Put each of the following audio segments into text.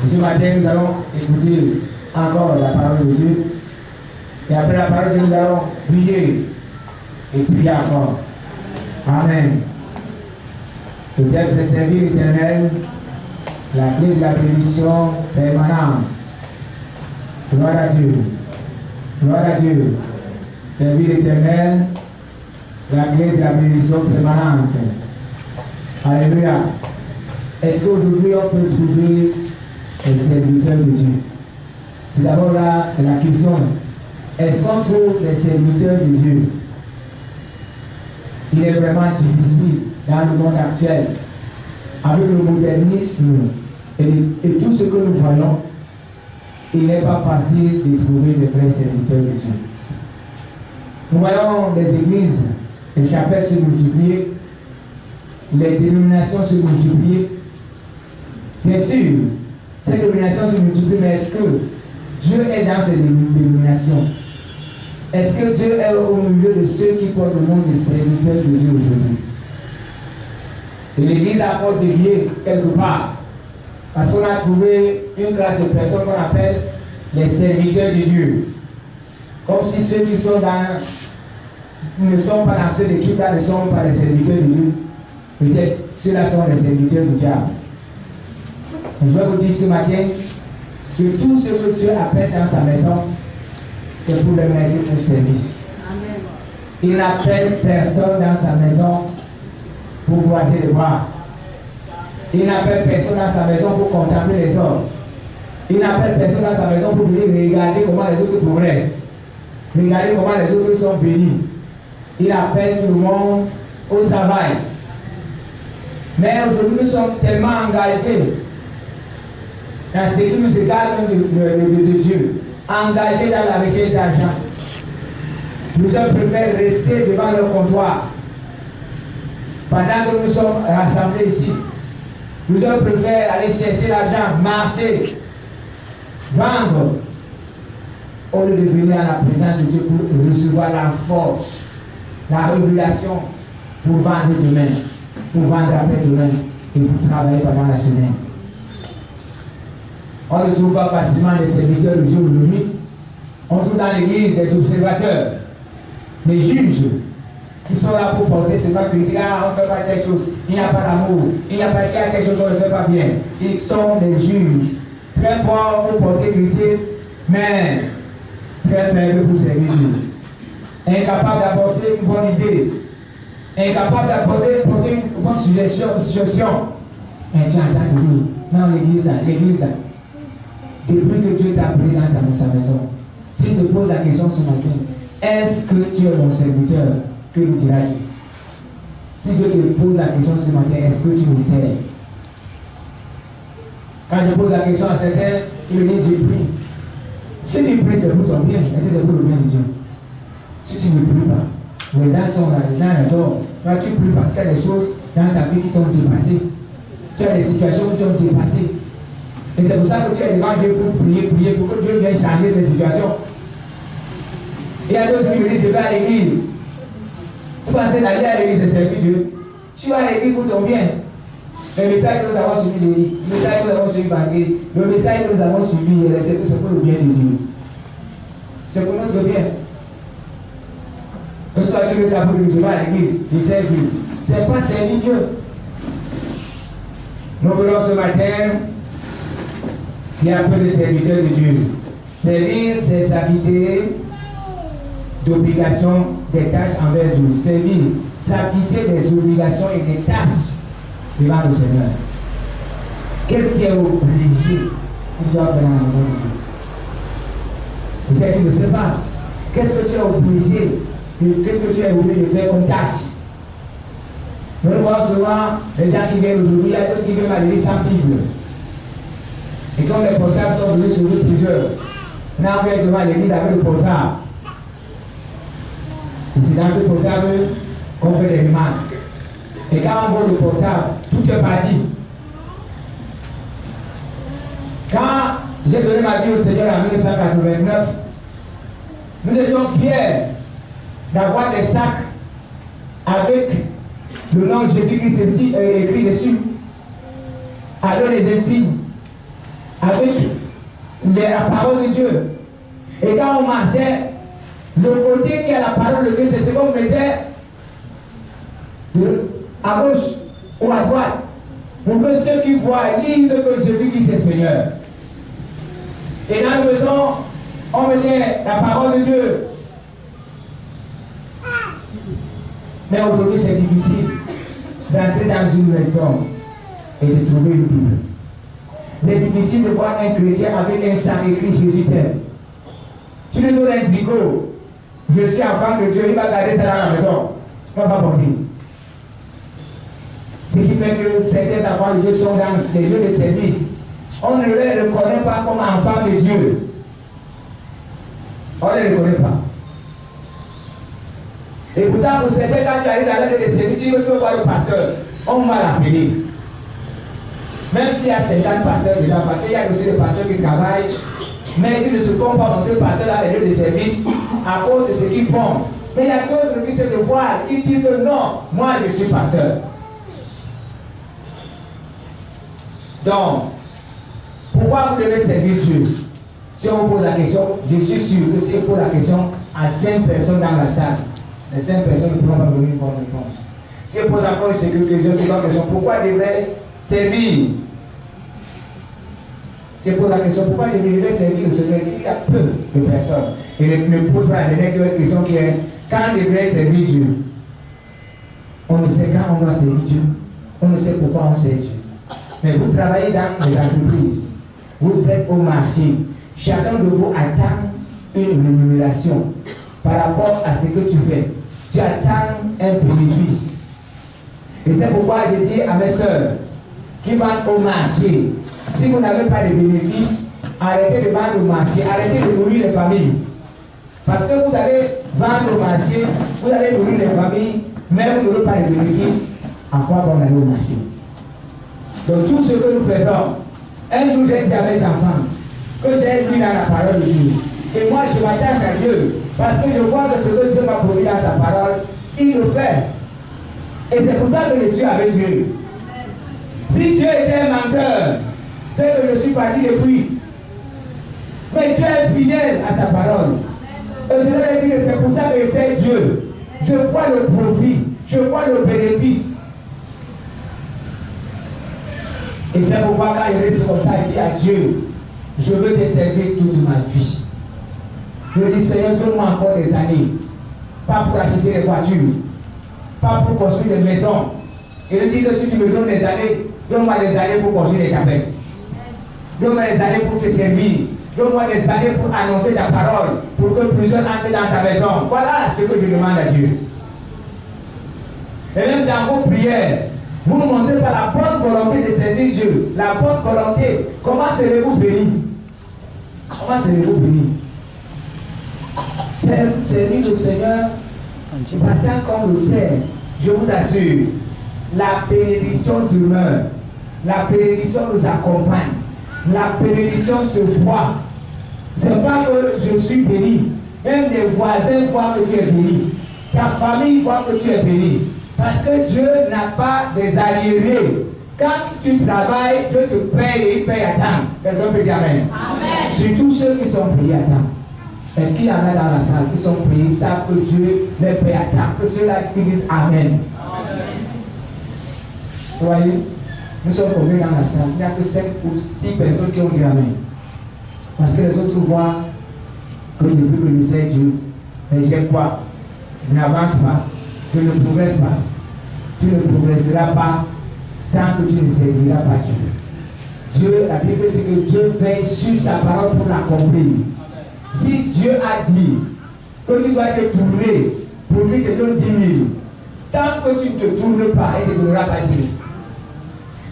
Ce matin, nous allons écouter encore la parole de Dieu. Et après la parole de Dieu, nous allons prier et prier encore. Amen. Le texte c'est servir l'Éternel, la clé de la bénédiction permanente. Gloire à Dieu. Gloire à Dieu. Servir l'Éternel, la clé de la bénédiction permanente. Alléluia. Est-ce qu'aujourd'hui on peut trouver les serviteurs de Dieu? C'est d'abord là, c'est la question. Est-ce qu'on trouve les serviteurs de Dieu? Il est vraiment difficile dans le monde actuel, avec le modernisme et tout ce que nous voyons, il n'est pas facile de trouver les vrais serviteurs de Dieu. Nous voyons les églises, les chapelles se multiplier, les dénominations se multiplier. Bien sûr, ces dénominations se multiplient, mais est-ce que Dieu est dans ces dénominations? Est-ce que Dieu est au milieu de ceux qui portent le nom des serviteurs de Dieu aujourd'hui? Et l'Église a fort dévié quelque part, parce qu'on a trouvé une classe de personnes qu'on appelle les serviteurs de Dieu. Comme si ceux qui sont dans, ne sont pas dans cette équipe-là, ne sont pas les serviteurs de Dieu. Peut-être ceux-là sont les serviteurs du diable. Et je vais vous dire ce matin que tout ce que Dieu appelle dans sa maison, c'est pour les mettre au service. Amen. Il n'appelle personne dans sa maison pour croiser les bras. Il n'appelle personne dans sa maison pour contempler les hommes. Il n'appelle personne dans sa maison pour venir regarder comment les autres progressent. Regarder comment les autres sont bénis. Il appelle tout le monde au travail. Mais aujourd'hui, nous sommes tellement engagés dans ce qui nous égale de Dieu, engagés dans la recherche d'argent. Plusieurs préfèrent rester devant leur comptoir pendant que nous sommes rassemblés ici. Plusieurs préfèrent aller chercher l'argent, marcher, vendre, au lieu de venir à la présence de Dieu pour recevoir la force, la révélation pour vendre demain, pour vendre après demain et pour travailler pendant la semaine. On ne trouve pas facilement les serviteurs du jour aujourd'hui. On trouve dans l'église des observateurs, des juges qui sont là pour porter ce pas critiquer. Ah, on ne fait pas telle chose, il n'y a pas d'amour, il n'y a pas quelque chose qu'on ne fait pas bien. Ils sont des juges très forts pour porter critique, mais très faibles pour servir Dieu. Incapables d'apporter une bonne idée, incapables d'apporter une bonne suggestion. Mais tu entends toujours, non, l'église là, depuis que Dieu t'a pris dans sa maison, s'il te pose la question ce matin, est-ce que tu es mon serviteur? Que nous diras-tu? Si Dieu te pose la question ce matin, est-ce que tu me sers? Quand je pose la question à certains, ils me disent, je prie. Si tu pries, c'est pour ton bien, mais si c'est pour le bien de Dieu. Si tu ne pries pas, les gens sont là, les gens adorent. Toi, tu pries parce qu'il y a des choses dans ta vie qui t'ont dépassé. Tu as des situations qui t'ont dépassé. Et c'est pour ça que tu es devant Dieu pour prier, pour que Dieu vienne changer ces situations. Et il y a d'autres qui me disent, je vais à l'église. Tu penses d'aller à l'église et servir Dieu. Tu vas à l'église pour ton bien. Le message que nous avons suivi, le message que nous avons suivi Bangui, le message que nous avons suivi, c'est pour le bien de Dieu. C'est pour notre bien. Que soit tu veux ça pour que tu vas à l'église, je sers Dieu. C'est pas servir Dieu. Nous voulons ce matin, il y a un peu de serviteurs de Dieu. Servir, c'est s'acquitter d'obligations, des tâches envers Dieu. Servir, s'acquitter des obligations et des tâches devant le Seigneur. Qu'est-ce qui est obligé que tu dois faire dans la maison de Dieu? Peut-être que tu ne sais pas. Qu'est-ce que tu es obligé? Qu'est-ce que tu es obligé de faire comme tâche? Nous voyons souvent les gens qui viennent aujourd'hui, il y a d'autres qui viennent à l'église sans Bible. Et comme les portables sont venus sur nous plusieurs, on a envoyé souvent à l'église avec le portable. Et c'est dans ce portable qu'on fait des remarques. Et quand on voit le portable, tout est parti. Quand j'ai donné ma vie au Seigneur en 1989, nous étions fiers d'avoir des sacs avec le nom de Jésus-Christ écrit dessus, avec les insignes. avec la parole de Dieu. Et quand on marchait, le côté qui a la parole de Dieu, c'est ce qu'on mettait à gauche ou à droite. Pour que ceux qui voient lisent que Jésus-Christ est Seigneur. Et dans la maison, on mettait la parole de Dieu. Mais aujourd'hui, c'est difficile d'entrer dans une maison et de trouver une Bible. C'est difficile de voir un chrétien avec un sac écrit Jésus t'aime. Tu lui donnes un tricot. Je suis enfant de Dieu, il va garder ça dans la maison. Il ne va pas porter. Ce qui fait que certains enfants de Dieu sont dans les lieux de service. On ne les reconnaît pas comme enfants de Dieu. On ne les reconnaît pas. Et pourtant, pour certains, quand tu arrives dans la lieu de service, tu veux voir le pasteur. On va l'appeler. Même s'il y a 50 pasteurs dedans, parce qu'il y a aussi des pasteurs qui travaillent, mais qui ne se font pas montrer pasteur dans les lieux de service à cause de ce qu'ils font. Mais il y a d'autres qui se le voient, qui disent que non, moi je suis pasteur. Donc, pourquoi vous devez servir Dieu? Si on vous pose la question, je suis sûr que si on pose la question à 5 personnes dans la salle, les 5 personnes ne pourront pas donner une bonne réponse. Si on pose encore une question, pourquoi devrais-je servir? Si on pose la question, pourquoi devrais-je servir le Seigneur? Il y a peu de personnes. Et ne pose pas la dernière question qui est, quand devrais-je servir Dieu? On ne sait quand on doit servir Dieu. On ne sait pourquoi on sert Dieu. Mais vous travaillez dans les entreprises, vous êtes au marché, chacun de vous attend une rémunération par rapport à ce que tu fais. Tu attends un bénéfice. Et c'est pourquoi je dis à mes soeurs qui vendent au marché, si vous n'avez pas de bénéfice, arrêtez de vendre au marché, arrêtez de nourrir les familles. Parce que vous allez vendre au marché, vous allez nourrir les familles, mais vous n'aurez pas de bénéfice, à quoi bon aller au marché? Donc tout ce que nous faisons, un jour j'ai dit à mes enfants que j'ai lu dans la parole de Dieu. Et moi je m'attache à Dieu parce que je vois que ce que Dieu m'a promis dans sa parole, il le fait. Et c'est pour ça que je suis avec Dieu. Si Dieu était un menteur, c'est que je suis parti depuis. Mais Dieu est fidèle à sa parole. Et je leur ai dit que c'est pour ça que c'est Dieu. Je vois le profit, je vois le bénéfice. Et c'est pourquoi quand il reste comme ça, il dit à Dieu, je veux te servir toute ma vie. Je dis, Seigneur, donne-moi encore des années. Pas pour acheter des voitures, pas pour construire des maisons. Il dit que si tu me donnes des années, donne-moi des années pour construire des chapelles. Donne-moi des années pour te servir. Donne-moi des années pour annoncer ta parole, pour que plusieurs entrent dans ta maison. Voilà ce que je demande à Dieu. Et même dans vos prières, vous ne montrez pas la bonne volonté de servir Dieu. La bonne volonté. Comment serez-vous bénis? Comment serez-vous bénis? Servir le Seigneur, matin comme le sert, je vous assure, la bénédiction demeure. La bénédiction nous accompagne. La bénédiction se voit. Ce n'est pas que je suis béni. Même les voisins voient que tu es béni. Ta famille voit que tu es béni. Parce que Dieu n'a pas des aliénés. Quand tu travailles, Dieu te paye et il paye à temps. Quelqu'un peut dire Amen. Amen. Surtout ceux qui sont payés à temps. Est-ce qu'il y en a dans la salle qui sont payés, savent que Dieu les paye à temps? Que ceux-là qui disent Amen. Amen. Vous voyez, nous sommes combien dans la salle? Il n'y a que 5 ou 6 personnes qui ont dit Amen. Parce que les autres voient que depuis que je sais Dieu, mais j'aime quoi? Je n'avance pas. Tu ne progresses pas. Tu ne progresseras pas tant que tu ne serviras pas Dieu. Dieu, la Bible dit que Dieu veille sur sa parole pour l'accomplir. Si Dieu a dit que tu dois te tourner pour lui te donne 10 000, tant que tu ne te tournes pas, il ne te donnera pas 10 000.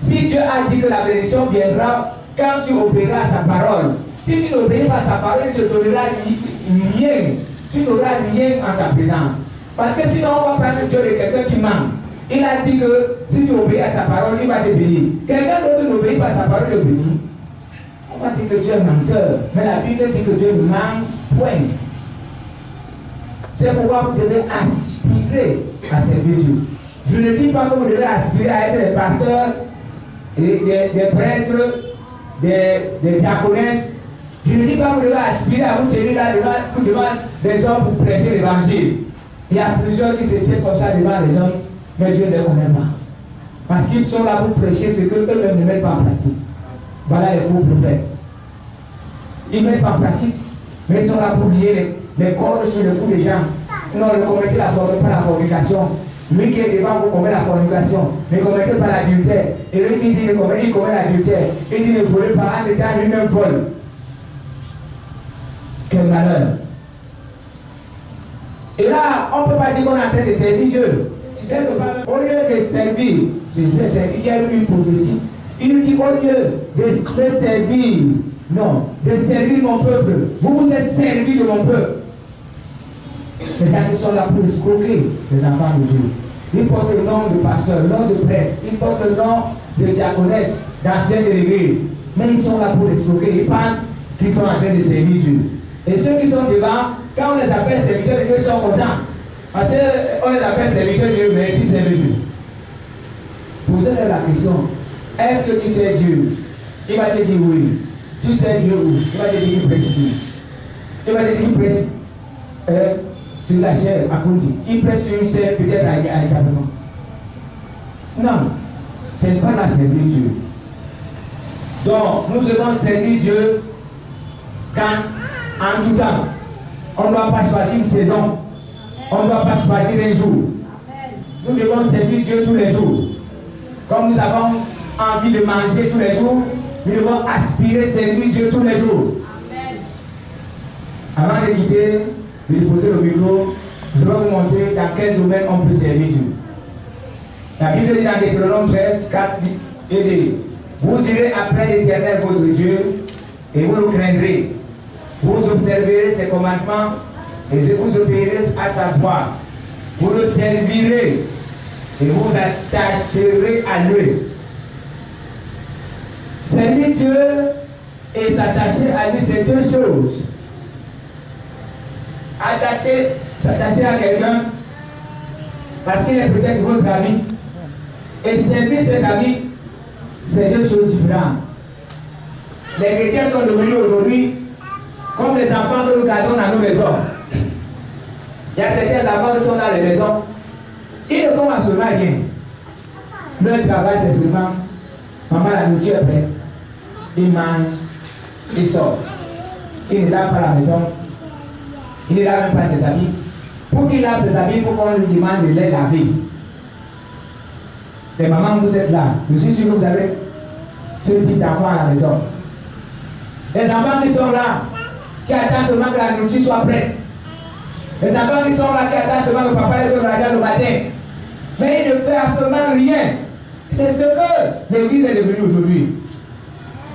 Si Dieu a dit que la bénédiction viendra quand tu obéiras sa parole, si tu n'obéis pas sa parole, il ne te donnera rien. Tu n'auras rien en sa présence. Parce que sinon, on va prendre Dieu de quelqu'un qui ment. Il a dit que si tu obéis à sa parole, il va te bénir. Quelqu'un d'autre n'obéit pas à sa parole, il te bénit. On va dire que Dieu est menteur. Mais la Bible dit que Dieu ne ment point. C'est pourquoi vous devez aspirer à servir Dieu. Je ne dis pas que vous devez aspirer à être des pasteurs, des prêtres, des diaconesses. Je ne dis pas que vous devez aspirer à vous tenir là devant des hommes pour prêcher l'évangile. Il y a plusieurs qui se tiennent comme ça devant les hommes, mais Dieu ne les connaît pas. Parce qu'ils sont là pour prêcher ce que eux-mêmes ne mettent pas en pratique. Voilà les faux prophètes. Ils ne mettent pas en pratique, mais ils sont là pour lier les cordes sur le cou des gens. Non, ne commettez pas la fornication. Lui qui est devant vous commet la fornication. Ne commettez pas l'adultère. Et lui qui dit il commet l'adultère. Il dit ne volez pas, en état lui-même vole. Quel malheur. Et là, on ne peut pas dire qu'on est en train de servir Dieu. Au lieu de servir, il y a eu une prophétie. Il dit au lieu de servir, non, de servir mon peuple. Vous êtes servis de mon peuple. Les gens qui sont là pour escroquer les enfants de Dieu. Ils portent le nom de pasteur, le nom de prêtre, ils portent le nom de diaconesse, d'anciens de l'église. Mais ils sont là pour escroquer. Ils pensent qu'ils sont en train de servir Dieu. Et ceux qui sont devant, quand on les appelle serviteurs de Dieu, ils sont contents. Parce qu'on les appelle serviteurs de Dieu, mais si c'est Dieu. Posez-leur la question. Est-ce que tu sais Dieu? Il va te dire oui. Tu sais Dieu où? Il va te dire qu'il prêche ici. Il va te dire qu'il prêche sur la chair à Kondi. Il prêche sur une chair peut-être à Échappement. Non. Ce n'est pas la servir Dieu. Donc, nous devons servir Dieu quand, en tout temps, on ne doit pas choisir une saison. On ne doit pas choisir un jour. Nous devons servir Dieu tous les jours. Comme nous avons envie de manger tous les jours, nous devons aspirer servir Dieu tous les jours. Amen. Avant de quitter, de déposer le micro, je vais vous montrer dans quel domaine on peut servir Dieu. La Bible dit dans Deutéronome 13, 4 et 2, vous irez après l'Éternel votre Dieu et vous le craindrez. Vous observerez ses commandements et vous obéirez à sa voix. Vous le servirez et vous attacherez à lui. Servir Dieu et s'attacher à lui, c'est deux choses. S'attacher à quelqu'un parce qu'il est peut-être votre ami. Et servir cet ami, c'est deux choses différentes. Les chrétiens sont devenus aujourd'hui comme les enfants que nous gardons dans nos maisons. Il y a certains enfants qui sont dans les maisons. Ils ne font absolument rien. Leur travail, c'est seulement maman, la nourriture est prête. Ils mangent, ils sortent. Ils ne lavent pas la maison. Ils ne lavent même pas ses habits. Pour qu'il lave ses habits, il faut qu'on lui demande de les laver. Les mamans, vous êtes là. Je suis sûr que vous avez ce type d'enfants à la maison. Les enfants qui sont là, qui attendent seulement que la nourriture soit prête. Les enfants qui sont là, qui attendent seulement que papa les donne l'argent le matin. Mais ils ne font absolument rien. C'est ce que l'Église est devenue aujourd'hui.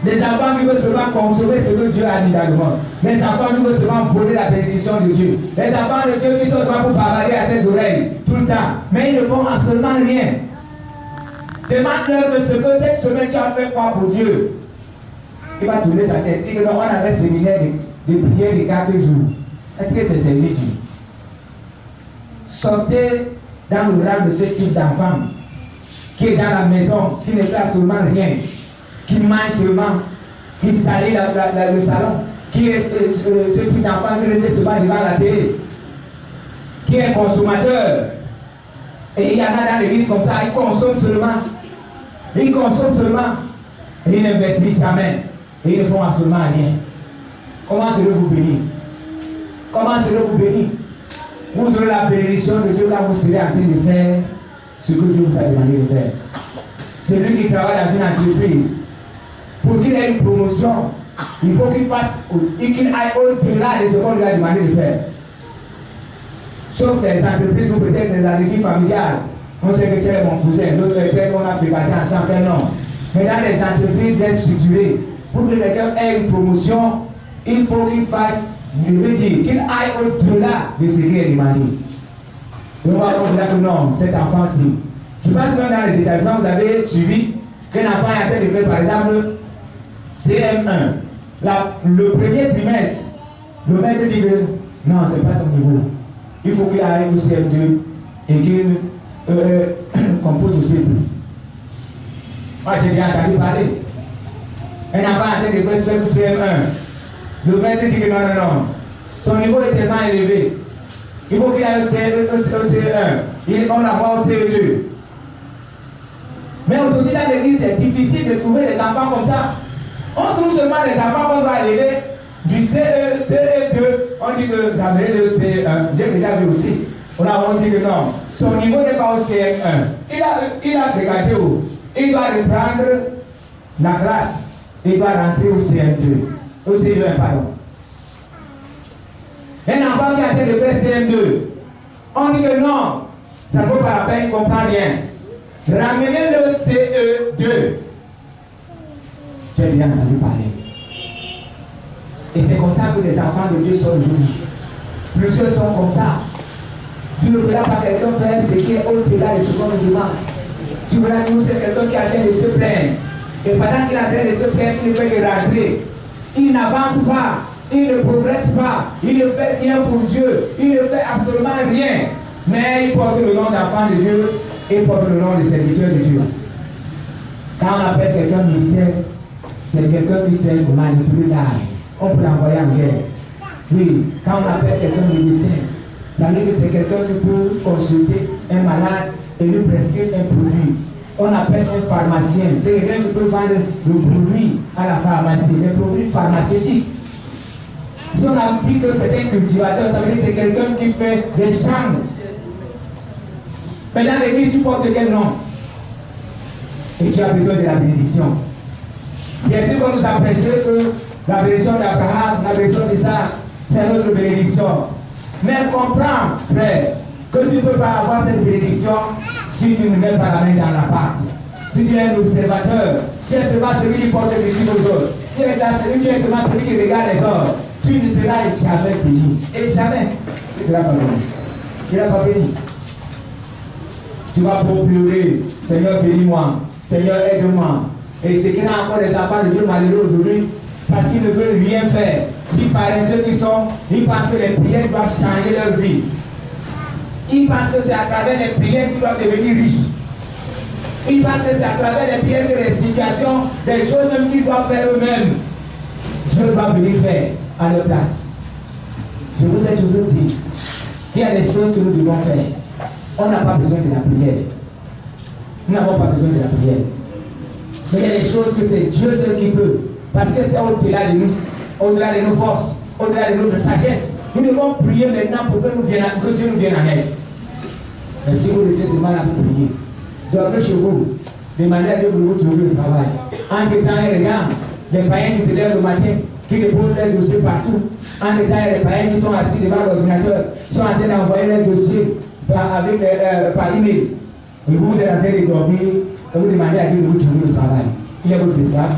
Les enfants qui veulent seulement consommer ce que Dieu a mis dans le monde. Les enfants qui veulent seulement voler la bénédiction de Dieu. Les enfants de Dieu qui sont seulement pour bavarder à ses oreilles tout le temps. Mais ils ne font absolument rien. Demande-leur de ce que cette semaine tu as fait quoi pour Dieu. Il va tourner sa tête. Il dit on avait un séminaire de prière de 4 jours. Est-ce que c'est servi Dieu? Sortez dans le rang de ce type d'enfant qui est dans la maison, qui ne fait absolument rien, qui mange seulement, qui salit le salon, qui est ce type d'enfant qui reste seulement devant la télé, qui est consommateur. Et il y en a dans l'église comme ça, ils consomment seulement. Ils consomment seulement. Et ils n'investissent jamais. Et ils ne font absolument rien. Comment serez-vous bénis? Comment serez-vous bénis? Vous aurez la bénédiction de Dieu quand vous serez en train de faire ce que Dieu vous a demandé de faire. Celui qui travaille dans une entreprise, pour qu'il ait une promotion, il faut qu'il fasse, qu'il aille au-delà de ce qu'on lui a demandé de faire. Sauf les entreprises où peut-être c'est la régie familiale. Mon secrétaire est mon cousin, l'autre est qu'on a fréquenté ensemble, non. Mais dans les entreprises bien structurées, pour que quelqu'un ait une promotion, il faut qu'il fasse, je veux dire, qu'il aille au-delà de ce qui est demandé. Donc on va dire que non, cet enfant-ci. Je pense que même dans les États-Unis, vous avez suivi qu'un enfant est en train de faire par exemple CM1. Le premier trimestre, le maître dit que non, ce n'est pas son niveau. Il faut qu'il aille au CM2 et qu'il compose au CP. Moi j'ai bien entendu parler. Un enfant atteint de CM1. Le maître dit que non. Son niveau est tellement élevé. Il faut qu'il aille au CE1. On l'envoie au CE2. Mais aujourd'hui, dans l'église, c'est difficile de trouver des enfants comme ça. On trouve seulement des enfants qu'on doit élever du CE, CE2. On dit que d'amener le CE1. J'ai déjà vu aussi. On dit que non. Son niveau n'est pas au CM1. Il a regardé où? Il doit reprendre la classe. Il doit rentrer au CM2. Au CE1, pardon. Un enfant qui a été de faire CM2, on dit que non, ça ne vaut pas la peine, il ne comprend rien. Ramenez le CE2. J'ai bien entendu parler. Et c'est comme ça que les enfants de Dieu sont aujourd'hui. Plusieurs sont comme ça. Tu ne verras pas quelqu'un faire ce qui est au-delà de ce qu'on nous demande. Tu verras toujours c'est quelqu'un qui a train de se plaindre. Et pendant qu'il est en train de se plaindre, il ne fait que rentrer. Il n'avance pas. Il ne progresse pas, il ne fait rien pour Dieu, il ne fait absolument rien. Mais il porte le nom d'enfant de Dieu, il porte le nom de serviteur de Dieu. Quand on appelle quelqu'un militaire, c'est quelqu'un qui sait manipuler l'âge. On peut l'envoyer en guerre. Oui, quand on appelle quelqu'un médecin, ça veut dire que c'est quelqu'un qui peut consulter un malade et lui prescrire un produit. On appelle un pharmacien, c'est quelqu'un qui peut vendre le produit à la pharmacie, les produits pharmaceutiques. Si on a dit que c'est un cultivateur, ça veut dire que c'est quelqu'un qui fait des champs. Mais dans l'église, tu portes quel nom? Et tu as besoin de la bénédiction. Bien sûr qu'on nous a prêché que la bénédiction d'Abraham, la bénédiction d'Isaac, c'est notre bénédiction. Mais comprends, frère, que tu ne peux pas avoir cette bénédiction si tu ne mets pas la main dans la pâte. Si tu es un observateur, tu es seulement celui qui porte le bénédiction aux autres. Tu es seulement celui qui regarde les autres. Tu ne seras jamais béni. Et jamais. Tu ne seras pas béni. Tu ne seras pas béni. Tu vas pleurer. Seigneur, bénis-moi. Seigneur, aide-moi. Et ce qu'il y a encore des enfants de Dieu malheureux aujourd'hui, parce qu'ils ne veulent rien faire. Si paresseux qu'ils sont, ils pensent que les prières doivent changer leur vie. Ils pensent que c'est à travers les prières qu'ils doivent devenir riches. Ils pensent que c'est à travers les prières que les situations, des choses même qu'ils doivent faire eux-mêmes. Dieu doit venir faire à leur place. Je vous ai toujours dit qu'il y a des choses que nous devons faire. On n'a pas besoin de la prière. Nous n'avons pas besoin de la prière. Mais il y a des choses que c'est Dieu seul qui peut. Parce que c'est au-delà de nous, au-delà de nos forces, au-delà de notre sagesse. Nous devons prier maintenant pour que Dieu nous vienne en aide. Mais si vous étiez seulement là pour prier, dormez chez vous, demandez à Dieu pour vous trouver le travail. Entre temps, et regarde, les païens qui se lèvent le matin, qui déposent leurs dossiers partout. En détail, les païens qui sont assis devant l'ordinateur, sont en train d'envoyer leurs dossiers par email. Et vous êtes en train de dormir et vous demandez à Dieu de vous trouver le travail. Il y a votre esclave.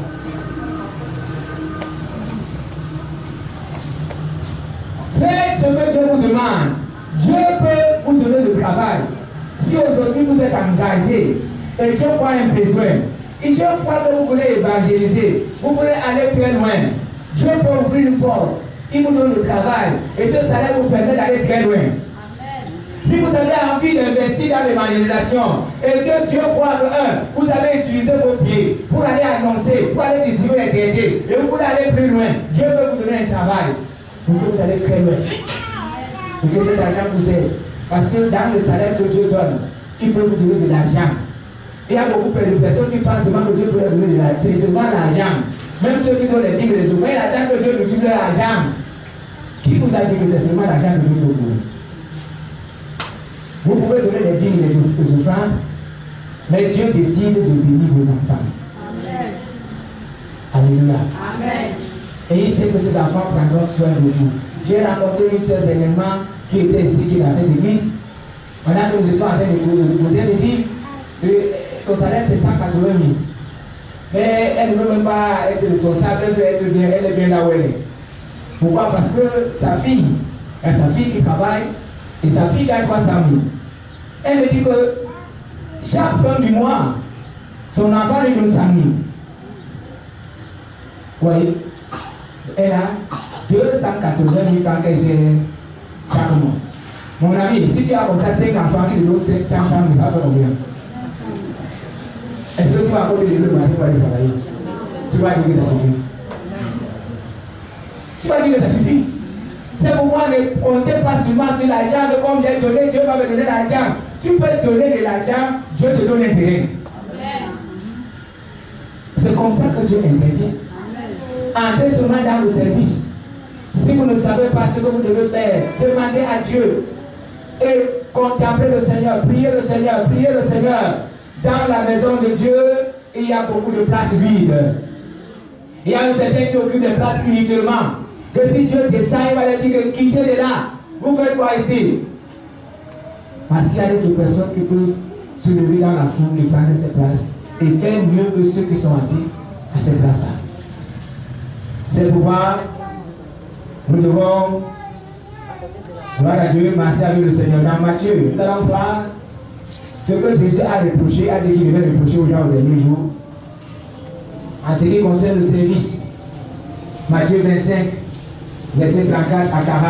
Faites ce que Dieu vous demande. Dieu peut vous donner le travail. Si aujourd'hui vous êtes engagé et Dieu voit un besoin, et Dieu voit que vous voulez évangéliser, vous voulez aller très loin, Dieu peut ouvrir une porte, il vous donne le travail et ce salaire vous permet d'aller très loin. Si vous avez envie d'investir dans l'évangélisation et Dieu voit que vous avez utilisé vos pieds pour aller annoncer, pour aller distribuer les traités et vous voulez aller plus loin, Dieu peut vous donner un travail pour que vous allez très loin. Pour que cet argent vous aide. Parce que dans le salaire que Dieu donne, il peut vous donner de l'argent. Il y a beaucoup de personnes qui pensent seulement que Dieu peut leur donner de l'argent. C'est seulement l'argent. Même ceux qui donnent les dîmes et les offrandes, ils attendent que Dieu nous donne leur argent. Qui vous a dit que c'est seulement l'argent que Dieu peut vous donner? Vous pouvez donner les dîmes et les offrandes, mais Dieu décide de bénir vos enfants. Amen. Alléluia. Amen. Et il sait que ces enfants prendront soin de vous. J'ai rencontré une soeur dernièrement qui était ici, qui est dans cette église. Pendant que nous étions en train de poser, elle me dit que son salaire c'est 180 000. Mais elle ne veut même pas être responsable, elle veut être bien, elle est bien là où elle est. Pourquoi? Parce que sa fille qui travaille, et sa fille gagne 300 000. Elle me dit que chaque fin du mois, son enfant lui donne 100 000. Vous voyez? Elle a 280 000 francs qu'elle gère chaque mois. Mon ami, si tu as comme ça 5 enfants qui te donnent 500 000, ça va faire combien? Est-ce que tu vas à côté de lui le matin pour aller travailler? tu vas dire que ça suffit. Tu vas dire que ça suffit. C'est pourquoi ne comptez pas seulement sur l'argent, que comme j'ai donné, Dieu va me donner l'argent. Tu peux donner de l'argent, Dieu te donne l'intérêt. C'est comme ça que Dieu intervient. Entrez seulement dans le service. Si vous ne savez pas ce que vous devez faire, demandez à Dieu et contemplez le Seigneur, priez le Seigneur, priez le Seigneur. Dans la maison de Dieu, il y a beaucoup de places vides. Il y a un certain qui occupe des places inutilement. Que si Dieu descend, il va leur dire que quittez de là. Vous faites quoi ici? Parce qu'il y a d'autres personnes qui peuvent se lever dans la foule et prendre ces places et faire mieux que ceux qui sont assis à ces places-là. C'est pourquoi nous devons, gloire à Dieu, marcher avec le Seigneur. Dans Matthieu, nous allons voir ce que Jésus a reproché, a dit qu'il devait reprocher aux gens au dernier jour, en ce qui concerne le service. Matthieu 25, verset 34 à 40.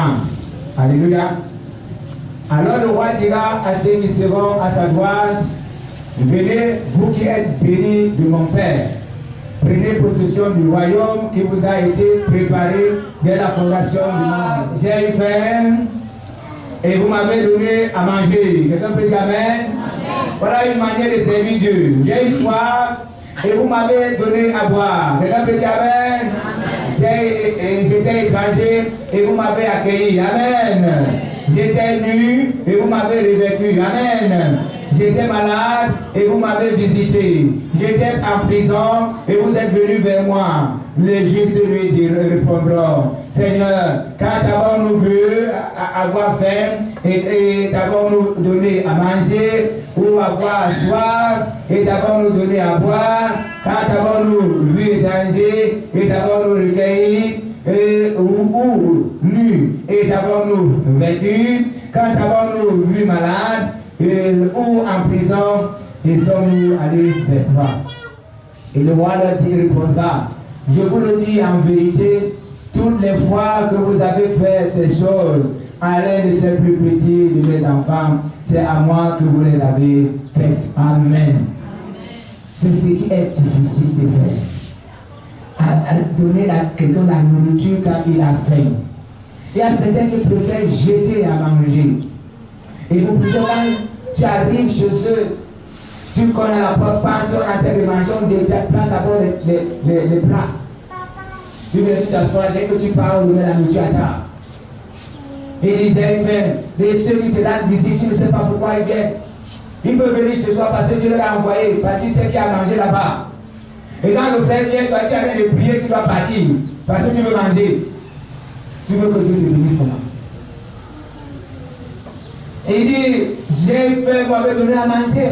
Alléluia. Alors le roi dira à ceux qui seront à sa droite, venez, vous qui êtes bénis de mon Père, prenez possession du royaume qui vous a été préparé dès la fondation du monde. J'ai eu faim et vous m'avez donné à manger. Quelqu'un peut dire Amen? Voilà une manière de servir Dieu. J'ai eu soif et vous m'avez donné à boire. Quelqu'un peut dire Amen? J'étais étranger et vous m'avez accueilli. Amen. J'étais nu et vous m'avez revêtu. Amen. J'étais malade et vous m'avez visité. J'étais en prison et vous êtes venus vers moi. Les justes lui répondront, Seigneur, quand avons-nous vu avoir faim et t'avons-nous donné à manger ou avoir soif et t'avons-nous donné à boire? Quand avons-nous vu étranger et t'avons-nous recueilli ou nu et t'avons-nous vêtu? Quand avons-nous vu malade ou en prison et sommes-nous allés vers toi? Et le roi leur dit, répondra, je vous le dis en vérité, toutes les fois que vous avez fait ces choses à l'un de ces plus petits de mes enfants, c'est à moi que vous les avez faites. Amen. C'est ce qui est difficile de faire. À donner à quelqu'un la nourriture quand il a faim. Il y a certains qui préfèrent jeter à manger. Et vous pouvez, quand tu arrives chez eux, tu connais la porte, pense en train de manger, on déplace d'abord les plats. Tu viens, tu t'assois, dès que tu pars, on met la nourriture à table. Et ils aiment faire. Et ceux qui te donnent visite, tu ne sais pas pourquoi ils viennent. Ils peuvent venir ce soir parce que Dieu leur a envoyé, parce qu'il sait qu'il a mangé là-bas. Et quand le frère vient, toi tu as de prier, tu dois partir, parce que tu veux manger. Tu veux que Dieu te bénisse comment? Et il dit, j'ai faim, vous m'avez donné à manger.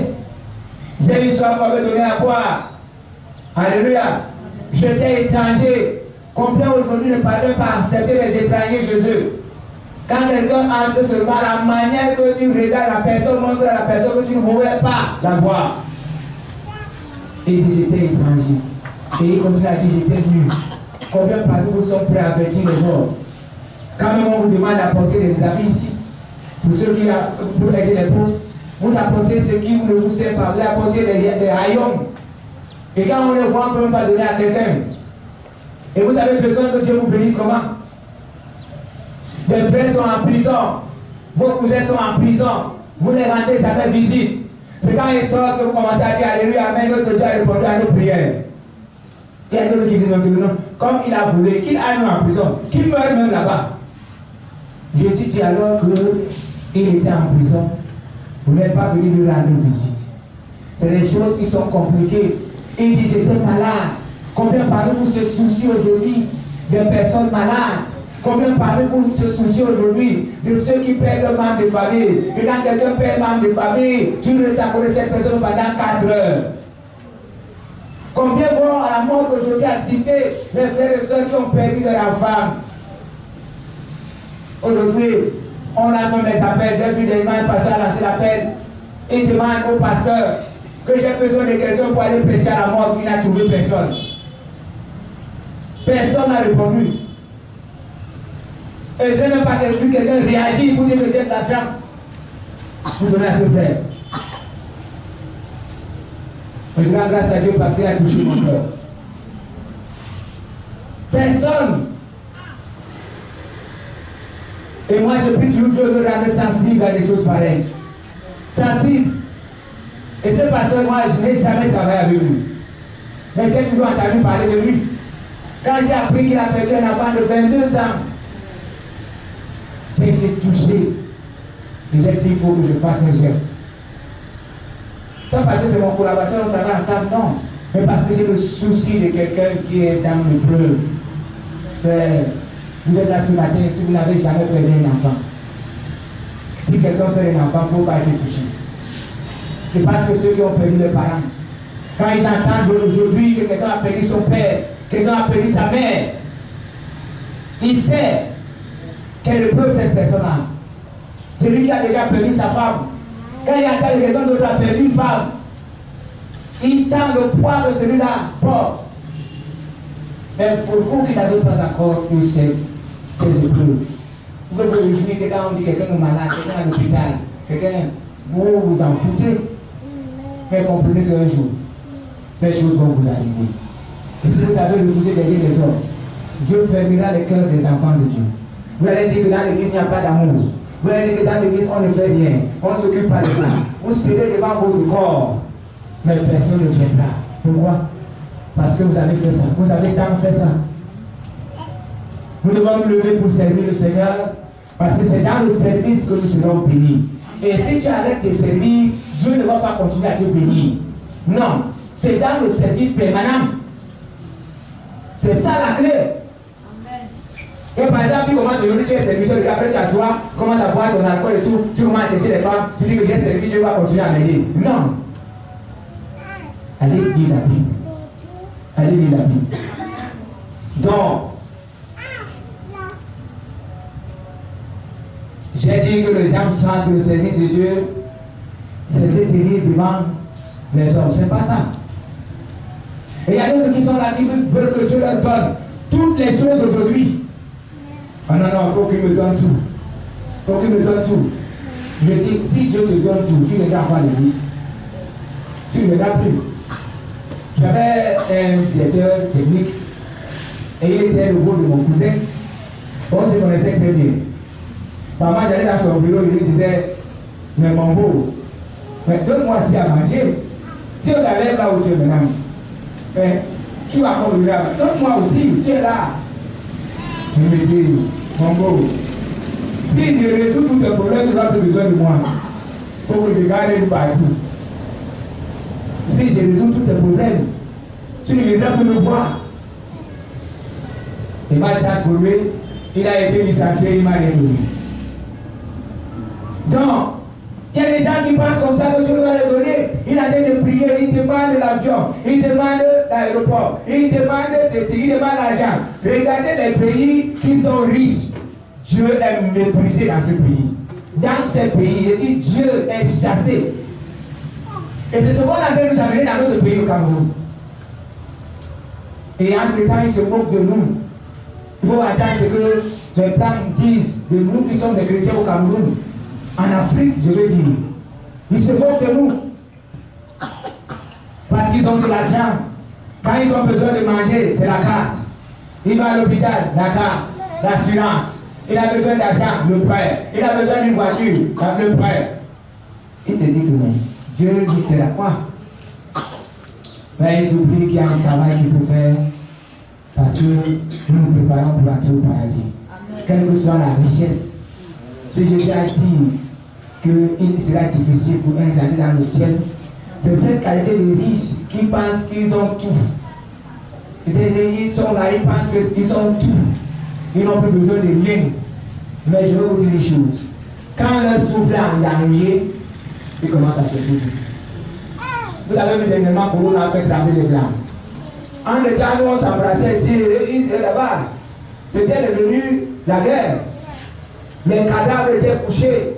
J'ai eu soif, vous m'avez donné à boire. Alléluia. J'étais étranger. Combien aujourd'hui ne parviennent pas à accepter les étrangers chez eux? Quand quelqu'un entre seulement, la manière que tu regardes la personne montre à la personne que tu ne pouvais pas la voir. Et il dit, j'étais étranger. Et il continue à dire, j'étais nu. Combien parmi vous sont prêts à avertir les autres? Quand même on vous demande d'apporter des amis ici, pour ceux qui pour aider les pauvres, vous apportez ce qui ne vous sert pas, vous apportez des haillons. Et quand on les voit, on ne peut même pas donner à quelqu'un. Et vous avez besoin que Dieu vous bénisse comment? Les frères sont en prison, vos cousins sont en prison, vous ne les rendez jamais visite. C'est quand ils sortent que vous commencez à dire Alléluia, Amen, notre Dieu a répondu à nos prières. Il y a d'autres qui disent même que non, comme il a voulu, qu'il aille en prison, qu'il meure même là-bas. Jésus dit alors qu'il était en prison, vous n'êtes pas venu lui rendre visite. C'est des choses qui sont compliquées. Il dit j'étais malade. Combien parmi vous se soucient aujourd'hui des personnes malades? Combien parmi vous se soucient aujourd'hui de ceux qui perdent un membre de famille? Et quand quelqu'un perd un membre de famille, tu ne restes avec cette personne pendant 4 heures. Combien vont à la mort aujourd'hui assister les frères et sœurs qui ont perdu leur femme? Aujourd'hui, on lance des appels. J'ai vu des gens passer à lancer l'appel. Ils demandent au pasteur que j'ai besoin de quelqu'un pour aller prêcher à la mort. Il n'a trouvé personne. Personne n'a répondu. Et je n'ai même pas que quelqu'un réagit pour dire que j'ai de l'argent pour donner à ce frère. Mais je rends grâce à Dieu parce qu'il a touché mon cœur. Personne. Et moi, je prie toujours de me rendre sensible à des choses pareilles. Sensible. Et ce pasteur, moi, je n'ai jamais travaillé avec lui. Mais j'ai toujours entendu parler de lui. Quand j'ai appris qu'il a perdu un enfant de 22 ans, j'ai été touché. Et j'ai dit, il faut que je fasse un geste. Ça parce que c'est mon collaborateur, on travaille ensemble, non. Mais parce que j'ai le souci de quelqu'un qui est dans l'épreuve. Vous êtes là ce matin, si vous n'avez jamais perdu un enfant. Si quelqu'un perd un enfant, il ne faut pas être touché. C'est parce que ceux qui ont perdu leurs parents, quand ils entendent aujourd'hui que quelqu'un a perdu son père, quelqu'un a perdu sa mère, il sait quelle épreuve cette personne-là. C'est lui qui a déjà perdu sa femme. Quand il entend que quelqu'un d'autre a perdu une femme, il sent le poids de celui-là porte. Mais pour vous qui n'avez pas encore eu ces épreuves, vous pouvez vous réjouir que quand on dit quelqu'un est malade, quelqu'un est à l'hôpital, quelqu'un, vous vous en foutez. Mais comprenez qu'un jour, ces choses vont vous arriver. Et si vous avez refusé d'aider les hommes, Dieu fermera les cœurs des enfants de Dieu. Vous allez dire que dans l'église, il n'y a pas d'amour. Vous allez dire que dans l'église, on ne fait rien. On ne s'occupe pas de ça. Vous serez devant votre corps. Mais personne ne viendra. Pourquoi? Parce que vous avez fait ça. Vous avez tant fait ça. Nous devons nous lever pour servir le Seigneur. Parce que c'est dans le service que nous serons bénis. Et si tu arrêtes de servir, Dieu ne va pas continuer à te bénir. Non. C'est dans le service permanent. C'est ça la clé. Et par exemple, tu commences aujourd'hui, tu es serviteur, après tu assois, commences à boire ton alcool et tout, tu commences à chercher les femmes, tu dis que j'ai servi, Dieu va continuer à m'aider. Non. Allez lire la Bible. Allez lire la Bible. Donc, j'ai dit que les gens sont sur le service de Dieu, c'est se tenir devant les hommes. C'est pas ça. Et il y a d'autres qui sont là qui veulent que Dieu leur donne toutes les choses d'aujourd'hui. Ah non, non, il faut qu'il me donne tout. Il faut qu'il me donne tout. Je dis, si Dieu te donne tout, tu ne gardes pas l'église. Tu ne gardes plus. J'avais un directeur technique et il était le beau de mon cousin. On se connaissait très bien. Maman, j'allais dans son bureau, il lui disait, mais mon beau, mais donne-moi si à manger. Si on t'avait là où tu es maintenant, mais qui va conduire là? Donne-moi aussi, tu es là. Il me dit, mon beau, si je résous tous tes problèmes, tu n'as plus besoin de moi. Il faut que je garde une partie. Si je résous tous tes problèmes, tu ne viendras plus me voir. Et ma chance pour lui, il a été licencié, il m'a réduit. Donc, il y a des gens qui pensent comme ça que Dieu va les donner. Il a fait de prier, il demande l'avion, il demande l'aéroport, il demande ceci, il demande l'argent. Regardez les pays qui sont riches. Dieu est méprisé dans ce pays. Dans ces pays, il dit Dieu est chassé. Et c'est ce qu'on a fait nous amener dans notre pays, au Cameroun. Et entre-temps, ils se moquent de nous. Il faut attendre ce que les femmes disent de nous qui sommes des chrétiens au Cameroun. En Afrique, je veux dire, ils se moquent de nous. Parce qu'ils ont de l'argent. Quand ils ont besoin de manger, c'est la carte. Il va à l'hôpital, la carte, l'assurance. Il a besoin d'argent, le prêt. Il a besoin d'une voiture, le prêt. Il se dit que mais, Dieu dit c'est la quoi. Mais ils oublient qu'il y a un travail qu'il faut faire. Parce que nous nous préparons pour entrer au paradis. Quelle que soit la richesse. Si je tiens à dire qu'il sera difficile pour un aller dans le ciel, c'est cette qualité de riches qui pensent qu'ils ont tout. Ils sont là, ils pensent qu'ils ont tout. Ils n'ont plus besoin de rien. Mais je vais vous dire une chose. Quand leur souffle est ennuyé, ils commencent à chercher tout. Vous avez vu dernièrement pour nous, on a fait trembler les blancs. En étant, nous on s'embrassait ici, ils étaient là-bas. C'était devenu la guerre. Les cadavres étaient couchés.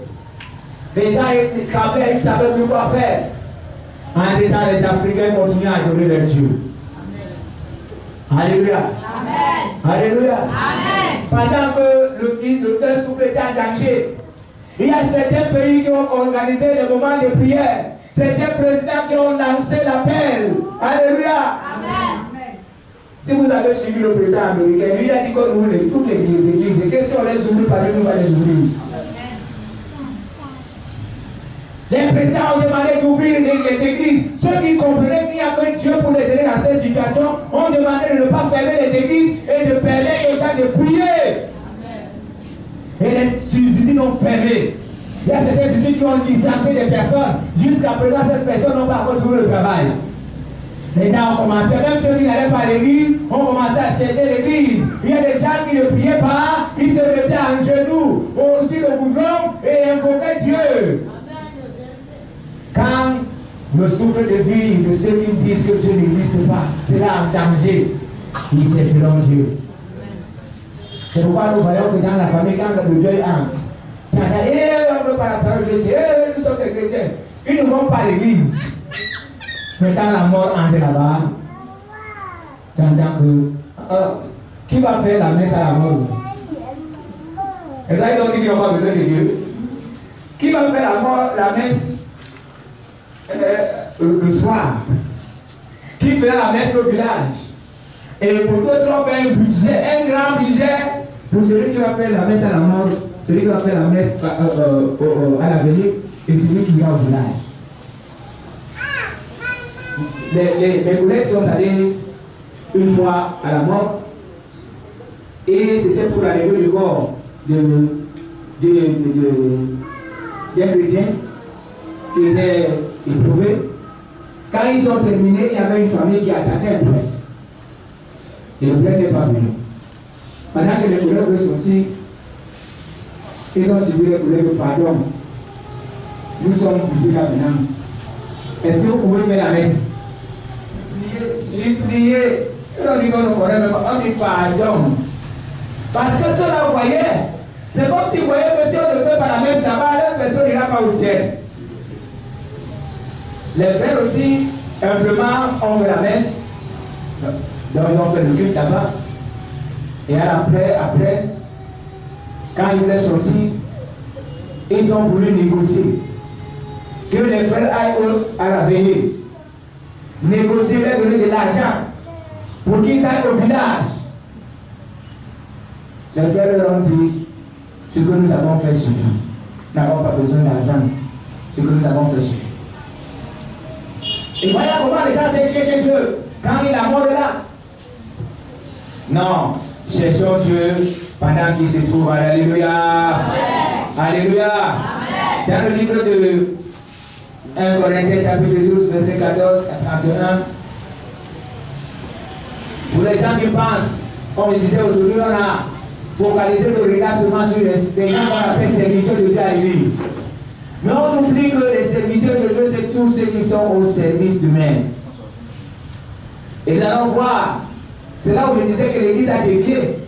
Les gens étaient tremblés, ils ne savaient plus quoi faire. En étant, les Africains continuaient à adorer leur Dieu. Alléluia. Amen. Alléluia. Amen. Pendant que le souffle était en danger, il y a certains pays qui ont organisé des moments de prière. Certains présidents qui ont lancé l'appel. Alléluia. Amen. Si vous avez suivi le président américain, lui il a dit qu'on ouvre toutes les églises. Et que si on les ouvre, pas Dieu nous va les ouvrir. Les présidents ont demandé d'ouvrir les églises. Ceux qui comprenaient qu'il n'y a que Dieu pour les aider dans cette situation ont demandé de ne pas fermer les églises et de permettre aux gens de prier. Et les usines ont fermé. Il y a certaines usines qui ont licencié des personnes. Jusqu'à présent, ces personnes n'ont pas retrouvé le travail. Les gens ont commencé, même ceux qui n'allaient pas à l'église, ont commencé à chercher l'église. Il y a des gens qui ne priaient pas, ils se mettaient en genoux, aussi le goudron et invoquaient Dieu. Quand le souffle de vie de ceux qui disent que Dieu n'existe pas, c'est là en danger, ils chercheront Dieu. C'est pourquoi nous voyons que dans la famille, quand le deuil entre, on ne veut pas la parole de Dieu, nous sommes des chrétiens. Ils ne vont pas à l'église. Mais quand la mort entre là-bas, tu entends que qui va faire la messe à la mort? Et ça, ils ont dit qu'ils n'ont pas besoin de Dieu. Qui va faire la messe le soir? Qui fera la messe au village? Et pour d'autres, on fait un budget, un grand budget pour celui qui va faire la messe à la mort, celui qui va faire la messe à la veillée et celui qui ira au village. Les collègues sont allés une fois à la mort et c'était pour la levée du corps d'un chrétien qui était éprouvé. Quand ils ont terminé, il y avait une famille qui attendait un prêtre. Et le prêtre n'est pas venu. Pendant que les collègues sont sortis, ils ont suivi les collègues, pardon. Nous sommes bougés là maintenant. Est-ce que vous pouvez faire la messe? Supplier. Ils ont dit qu'on ne connaît même pas. On dit pardon. Parce que cela, vous voyez, c'est comme si vous voyez que si on ne fait pas la messe là-bas, la personne n'ira pas au ciel. Les frères aussi, humblement, ont fait la messe. Donc ils ont fait le culte là-bas. Et après, quand ils voulaient sortir, ils ont voulu négocier. Que les frères aillent à la veillée. Négocier, leur donner de l'argent pour qu'ils aillent au village. Les frères leur ont dit, ce que nous avons fait suffit. Nous n'avons pas besoin d'argent. Ce que nous avons fait suffit. Et voilà comment les gens s'est cherché Dieu quand il a mort de là. Non, cherchons Dieu pendant qu'il se trouve. Alléluia. Alléluia. Dans le livre de 1 Corinthiens chapitre 12, verset 14 à 31. Pour les gens qui pensent, comme je disais aujourd'hui, on a focalisé le regard seulement sur les gens qu'on appelle serviteurs de Dieu à l'église. Mais on oublie que les serviteurs de Dieu, c'est tous ceux qui sont au service du maître. Et nous allons voir, c'est là où je disais que l'église a dévié.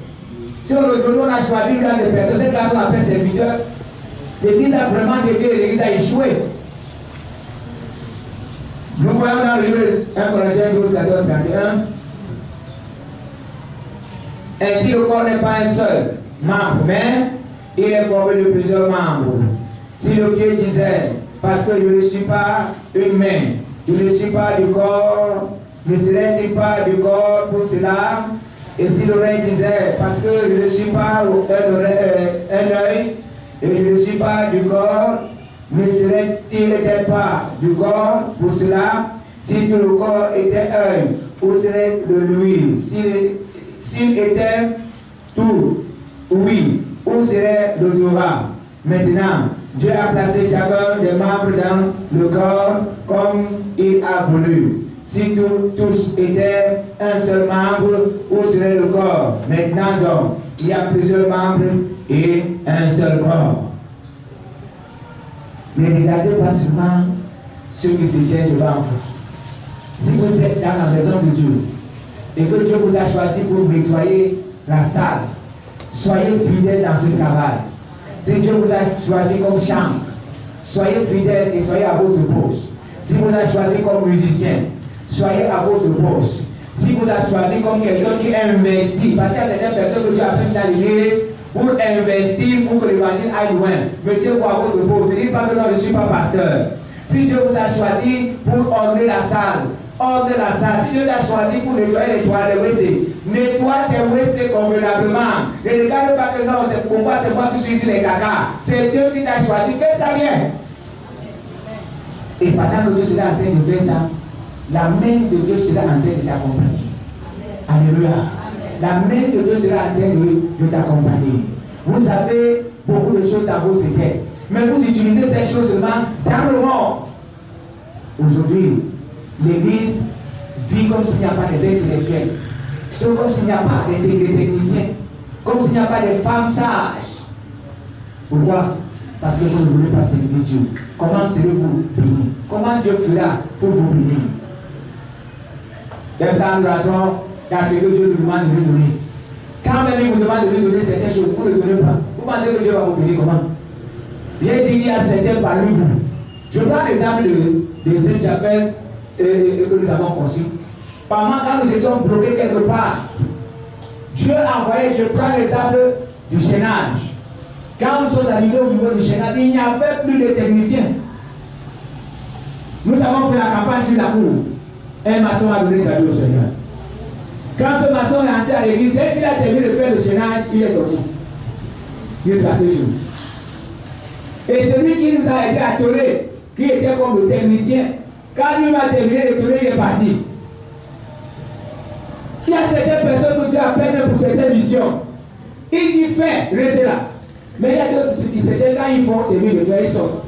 Si aujourd'hui on a choisi une classe de personnes, cette classe qu'on appelle serviteurs, l'église a vraiment dévié, l'église a échoué. Nous voyons dans le livre 1 Corinthiens 12, 14, 31. Ainsi, le corps n'est pas un seul membre, mais il est formé de plusieurs membres. Si le pied disait, parce que je ne suis pas une main, je ne suis pas du corps, ne serait-il pas du corps pour cela? Et si l'oreille disait, parce que je ne suis pas un œil, et je ne suis pas du corps, ne serait-il pas du corps pour cela? Si tout le corps était œil, où serait de l'huile? S'il était tout, oui, où serait l'odorat? Maintenant, Dieu a placé chacun des membres dans le corps comme il a voulu. Si tous étaient un seul membre, où serait le corps? Maintenant donc, il y a plusieurs membres et un seul corps. Ne regardez pas seulement ceux qui se tiennent devant vous. Si vous êtes dans la maison de Dieu et que Dieu vous a choisi pour nettoyer la salle, soyez fidèles dans ce travail. Si Dieu vous a choisi comme chantre, soyez fidèles et soyez à votre poste. Si vous a choisi comme musicien, soyez à votre poste. Si vous a choisi comme quelqu'un qui investit, parce qu'il y a certaines personnes que Dieu a pris dans l'église pour investir, pour que l'évangile aille loin, mettez-vous à votre poste. Ne dites pas que non, je ne suis pas pasteur. Si Dieu vous a choisi pour honorer la salle, ordonne la salle. Si Dieu t'a choisi pour nettoyer les toilettes, nettoie tes WC convenablement. Ne regarde pas que non, c'est pourquoi c'est moi qui suis les caca. C'est Dieu qui t'a choisi. Fais ça bien. Et pendant que Dieu sera en train de faire ça, la main de Dieu sera en train de t'accompagner. Alléluia. La main de Dieu sera en train de t'accompagner. Vous avez beaucoup de choses dans votre tête. Mais vous utilisez ces choses seulement dans le monde. Aujourd'hui, l'Église vit comme s'il n'y a pas des intellectuels. C'est comme s'il n'y a pas des techniciens. Comme s'il n'y a pas de femmes sages. Pourquoi? Parce que vous ne voulez pas servir Dieu. Comment serez-vous bénis? Comment Dieu fera pour vous bénir? Il y a ce que Dieu nous demande de lui donner. Quand même il vous demande de lui donner certaines choses, vous ne le donnez pas. Vous pensez que Dieu va vous bénir comment? J'ai dit qu'il y a certains parmi vous. Je prends l'exemple de cette chapelle que nous avons conçue. Pendant quand nous étions bloqués quelque part, Dieu a envoyé, je prends l'exemple du chaînage. Quand nous sommes arrivés au niveau du chaînage, il n'y avait plus de techniciens. Nous avons fait la campagne sur la cour. Un maçon a donné sa vie au Seigneur. Quand ce maçon est entré à l'église, dès qu'il a terminé de faire le chaînage, il est sorti. Jusqu'à ce jour. Et celui qui nous a aidé à tourner, qui était comme le technicien, quand lui m'a terminé de tourner, il est parti. S'il y a certaines personnes que Dieu appelle pour certaines missions, il dit fais, restez là. Mais il y a d'autres qui certains quand ils font terminer de faire, ils sortent.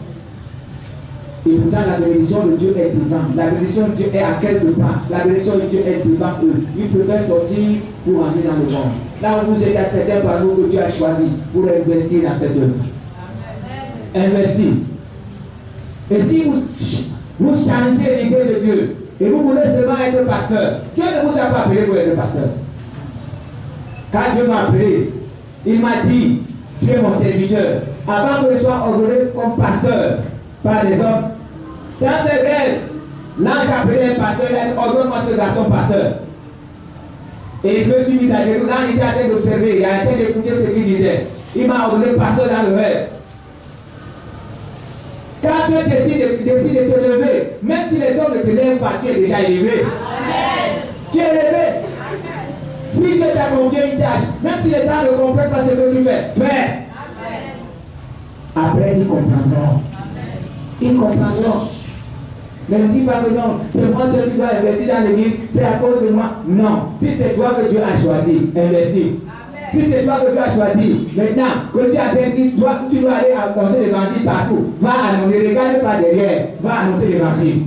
Et pourtant la bénédiction de Dieu est devant. La bénédiction de Dieu est à quelque part. La bénédiction de Dieu est devant eux. Ils préfèrent sortir pour rentrer dans le monde. Là où vous êtes à certains parmi que Dieu a choisi pour investir dans cette œuvre. Investir. Et si vous changez l'idée de Dieu et vous voulez seulement être pasteur, Dieu ne vous a pas appelé pour être pasteur. Quand Dieu m'a appelé, il m'a dit, tu es mon serviteur. Avant que je sois ordonné comme pasteur par les hommes, dans ses rêves, l'ange a appelé un pasteur, il a dit, ordonne-moi ce garçon pasteur. Et je me suis mis à genoux, l'ange était en train d'observer, il a en train d'écouter ce qu'il disait. Il m'a ordonné pasteur dans le rêve. Quand Dieu décide de te lever, même si les hommes ne te lèvent pas, tu es déjà élevé. Amen. Tu es élevé. Amen. Si Dieu t'a confié une tâche, même si les gens ne comprennent pas ce que tu fais, fais. Après, ils comprendront. Amen. Ils comprendront. Ne me dis pas que non, c'est moi seul qui dois investir dans l'église, c'est à cause de moi. Non. Si c'est toi que Dieu a choisi, investis. Si c'est toi que tu as choisi, maintenant que tu as dit, tu dois aller annoncer l'évangile partout. Va annoncer, ne regarde pas derrière, va annoncer l'évangile.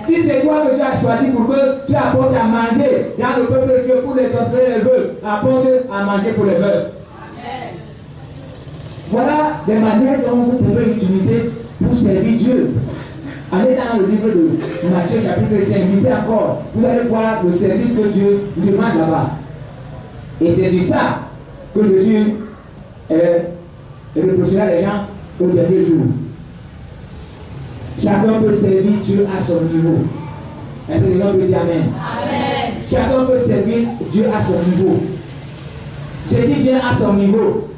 Si c'est toi que tu as choisi pour que tu apportes à manger dans le peuple de Dieu pour les orphelins et les veuves, apporte à manger pour les veuves. Voilà des manières dont vous pouvez utiliser pour servir Dieu. Allez dans le livre de Matthieu chapitre 5, lisez encore, vous allez voir le service que Dieu demande là-bas. Et c'est sur ça que Jésus reprochera les gens au dernier jour. Chacun peut servir Dieu à son niveau. Est-ce que les gens peuvent dire Amen? Amen. Chacun peut servir Dieu à son niveau. Je dis bien à son niveau.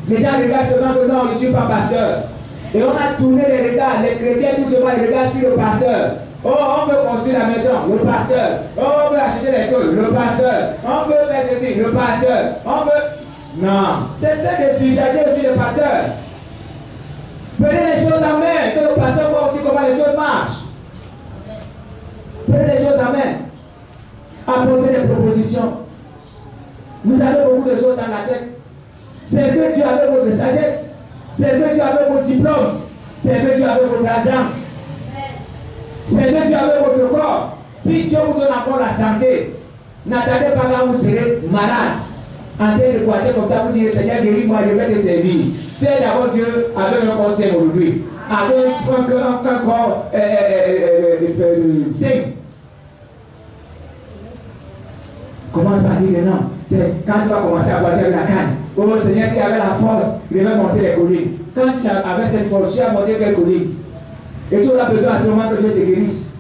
Les gens regardent seulement que non, je ne suis pas pasteur. Et on a tourné les regards, les chrétiens tout seulement les regards sur le pasteur. Oh, on veut construire la maison, le pasteur. Oh, on veut acheter les tôles, le pasteur. On veut faire ceci, le pasteur. On veut... Non, cessez de surcharger aussi le pasteur. Prenez les choses en main, que le pasteur voit aussi comment les choses marchent. Prenez les choses en main. Apportez des propositions. Vous avez beaucoup de choses dans la tête. Servez Dieu avec votre sagesse. Servez Dieu avec votre diplôme. Servez Dieu avec votre argent. Servez Dieu avec votre corps. Si Dieu vous donne encore la santé, n'attendez pas quand vous serez malade. En train de croire comme ça, vous dites Seigneur, guéris-moi, je vais te servir. C'est d'abord Dieu avec un corps sain aujourd'hui. Avec un corps sain. Commence par dire non. C'est quand tu vas commencer à boire avec la canne. Oh Seigneur, si tu avais la force, il va monter les collines. Quand tu avais cette force, tu as monté les collines. Et tu auras besoin à ce moment que Dieu te guérisse.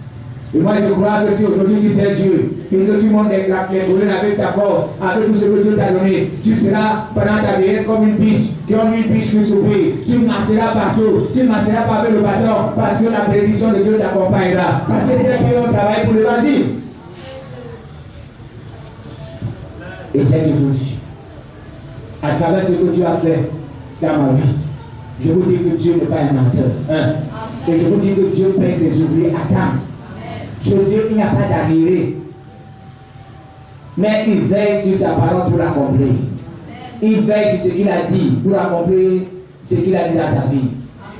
Et moi je crois que si aujourd'hui tu sais Dieu, et que tout le monde est brûlé avec ta force, avec tout ce que Dieu t'a donné. Tu seras pendant ta vieillesse comme une biche, qui ont une biche qui souffre. Tu marcheras partout, tu ne marcheras pas avec le bâton, parce que la bénédiction de Dieu t'accompagnera. Parce que c'est qui ont travaillé pour l'évangile. Et j'ai toujours dit, à travers ce que Dieu a fait dans ma vie, je vous dis que Dieu n'est pas un menteur. Et je vous dis que Dieu paie ses ouvriers à temps. Chez Dieu, il n'y a pas d'arrivée. Mais il veille sur sa parole pour l'accomplir. Il veille sur ce qu'il a dit pour accomplir ce qu'il a dit dans ta vie.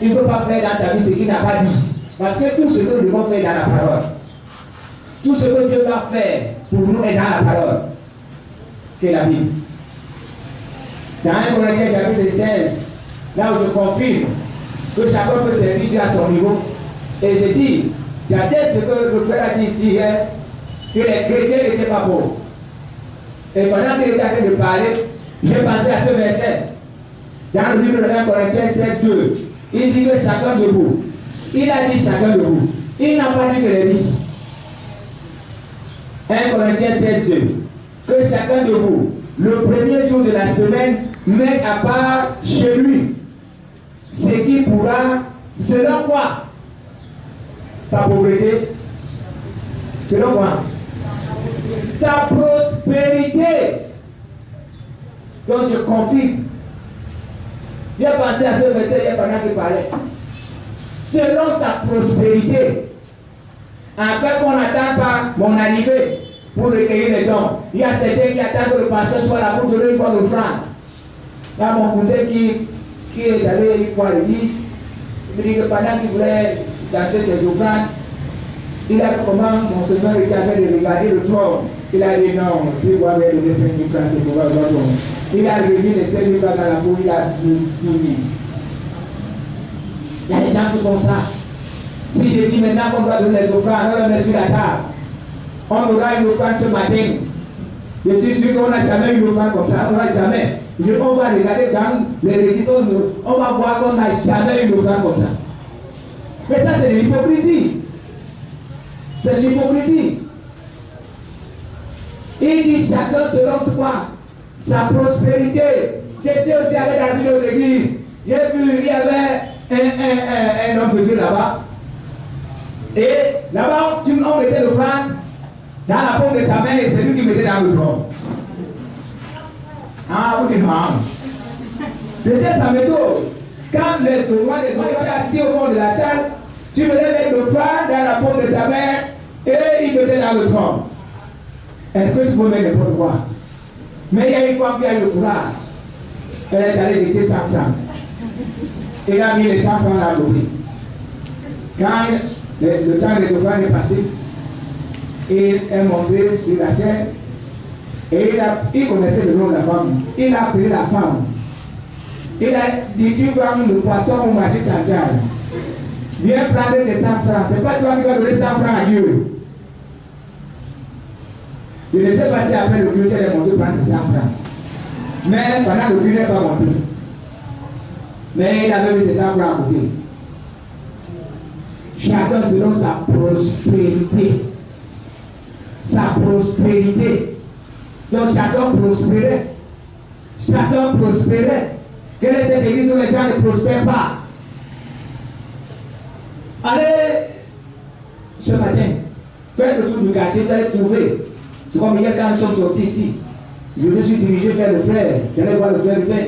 Il ne peut pas faire dans ta vie ce qu'il n'a pas dit. Parce que tout ce que nous devons faire dans la parole, tout ce que Dieu doit faire pour nous est dans la parole, qu'est la Bible. Dans 1 Corinthiens chapitre 16, là où je confirme que chacun peut servir Dieu à son niveau. Et je dis, regardez ce que le frère a dit ici, que les chrétiens n'étaient pas pauvres. Et pendant qu'il était en train de parler, j'ai pensé à ce verset. Dans le livre de 1 Corinthiens 16, 2, il dit que chacun de vous, il a dit chacun de vous, il n'a pas dit que les riches. 1 Corinthiens 16, 2, que chacun de vous, le premier jour de la semaine, met à part chez lui ce qui pourra, selon quoi? Sa pauvreté. Selon quoi? Sa prospérité. Donc je confirme. J'ai pensé à ce verset pendant qu'il parlait. Selon sa prospérité. Afin qu'on n'attende pas mon arrivée pour recueillir les dons. Il y a certains qui attendent que le pasteur soit là pour donner une fois l'offrande. Il y a mon cousin qui est allé une fois à l'église. Il me dit que pendant qu'il voulait danser ses offrandes, il a vu comment mon seigneur était en train de regarder le trône. Il a dit non, tu vois, il a donné 5 000 francs de pouvoir. Il a remis les 5 000 francs dans la bouche, il a dit 10 000. Il y a des gens qui font ça. Si je dis maintenant qu'on doit donner les offrandes, on les met sur la table. On aura une offrande ce matin. Je suis sûr qu'on n'a jamais eu une offrande comme ça, on n'aura jamais. On va regarder dans les registres, on va voir qu'on n'a jamais eu une offrande comme ça. Mais ça, c'est de l'hypocrisie. C'est de l'hypocrisie. Il dit chacun selon quoi? Sa prospérité. Je suis aussi allé dans une autre église. J'ai vu, il y avait un homme de Dieu là-bas. Et là-bas, on mettait l'offrande dans la paume de sa main et c'est lui qui mettait dans le trône. Ah, vous dites, c'était sa méthode. Quand les souverains des hommes étaient assis au fond de la salle, tu venais mettre l'offrande dans la paume de sa main et il mettait dans le trône. Est-ce que tu peux mettre n'importe quoi? Mais il y a une femme qui a eu le courage. Elle est allée jeter 100 francs. Elle a mis les 100 francs à l'offrande. Quand le temps des offrandes est passé, il est monté sur la chaîne et il connaissait le nom de la femme. Il a appelé la femme. Il a dit, tu vas le poisson au marché central. Viens prendre les 100 francs. Ce n'est pas toi qui vas donner 100 francs à Dieu. Je ne sais pas si après le culte, elle est montée prendre ses 100 francs. Mais pendant le culte, elle n'est pas montée. Mais il avait mis ses 100 francs à côté. Chacun selon sa prospérité. Sa prospérité. Donc chacun prospérait. Chacun prospérait. Quelle est cette église où les gens ne prospèrent pas? Allez, ce matin, faites le tour du quartier, vous allez trouver. C'est comme hier quand nous sommes sortis ici. Je me suis dirigé vers le frère. J'allais voir le frère Hubert.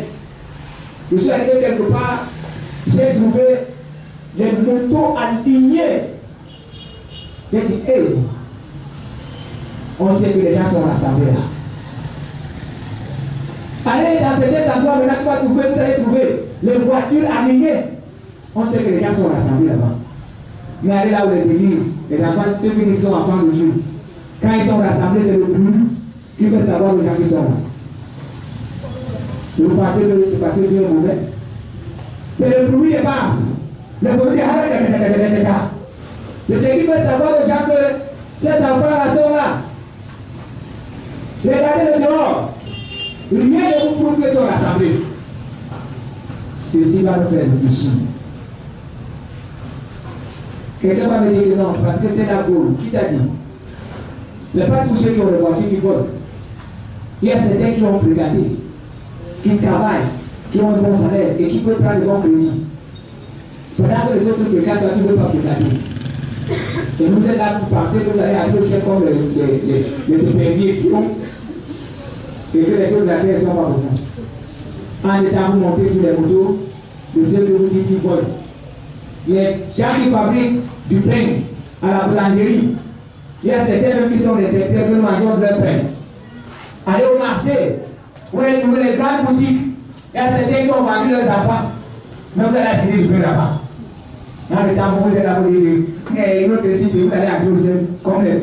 Je suis arrivé quelque part. J'ai trouvé les motos alignés. J'ai dit, hey, on sait que les gens sont rassemblés là. Allez dans certains endroits, maintenant tu vas trouver, vous allez trouver les voitures alignées. On sait que les gens sont rassemblés là-bas. Mais allez là où les églises, les enfants, ceux qui sont enfants de Dieu, quand ils sont rassemblés, c'est le bruit qui veut savoir les gens qui sont là. Vous pensez que c'est parce que Dieu est mauvais? C'est le bruit des baffes. Le bruit des baffes. C'est ce qui fait savoir aux gens que ces enfants-là sont là. Regardez le dehors. Rien ne vous prouve qu'ils sont rassemblés. Ceci va nous faire réfléchir. Quelqu'un va me dire que non, parce que c'est la boule. Qui t'a dit? Ce n'est pas tous ceux qui ont des voitures qui volent. Il y a certains qui ont fréquenté, qui travaillent, qui ont un bon salaire et qui peuvent prendre de bons crédits. Pendant que les autres fréquentent, toi, tu ne peux pas fréquenter. Et vous êtes là pour penser que vous allez aller au ciel comme les éperviers qui ont et que les choses de la terre ne sont pas besoin. En étant vous montez sur les motos de ceux que vous dites qu'ils volent. Les gens qui fabriquent du pain à la boulangerie, il y a certains même qui sont des secteurs de mangeons de leur pain. Allez au marché, vous allez trouver les grandes boutiques, il y a certains qui ont vendu leurs enfants, mais vous allez acheter du pain là-bas. Dans le temps, vous êtes là pour dire, mais une autre site, vous allez à Bruxelles, comme les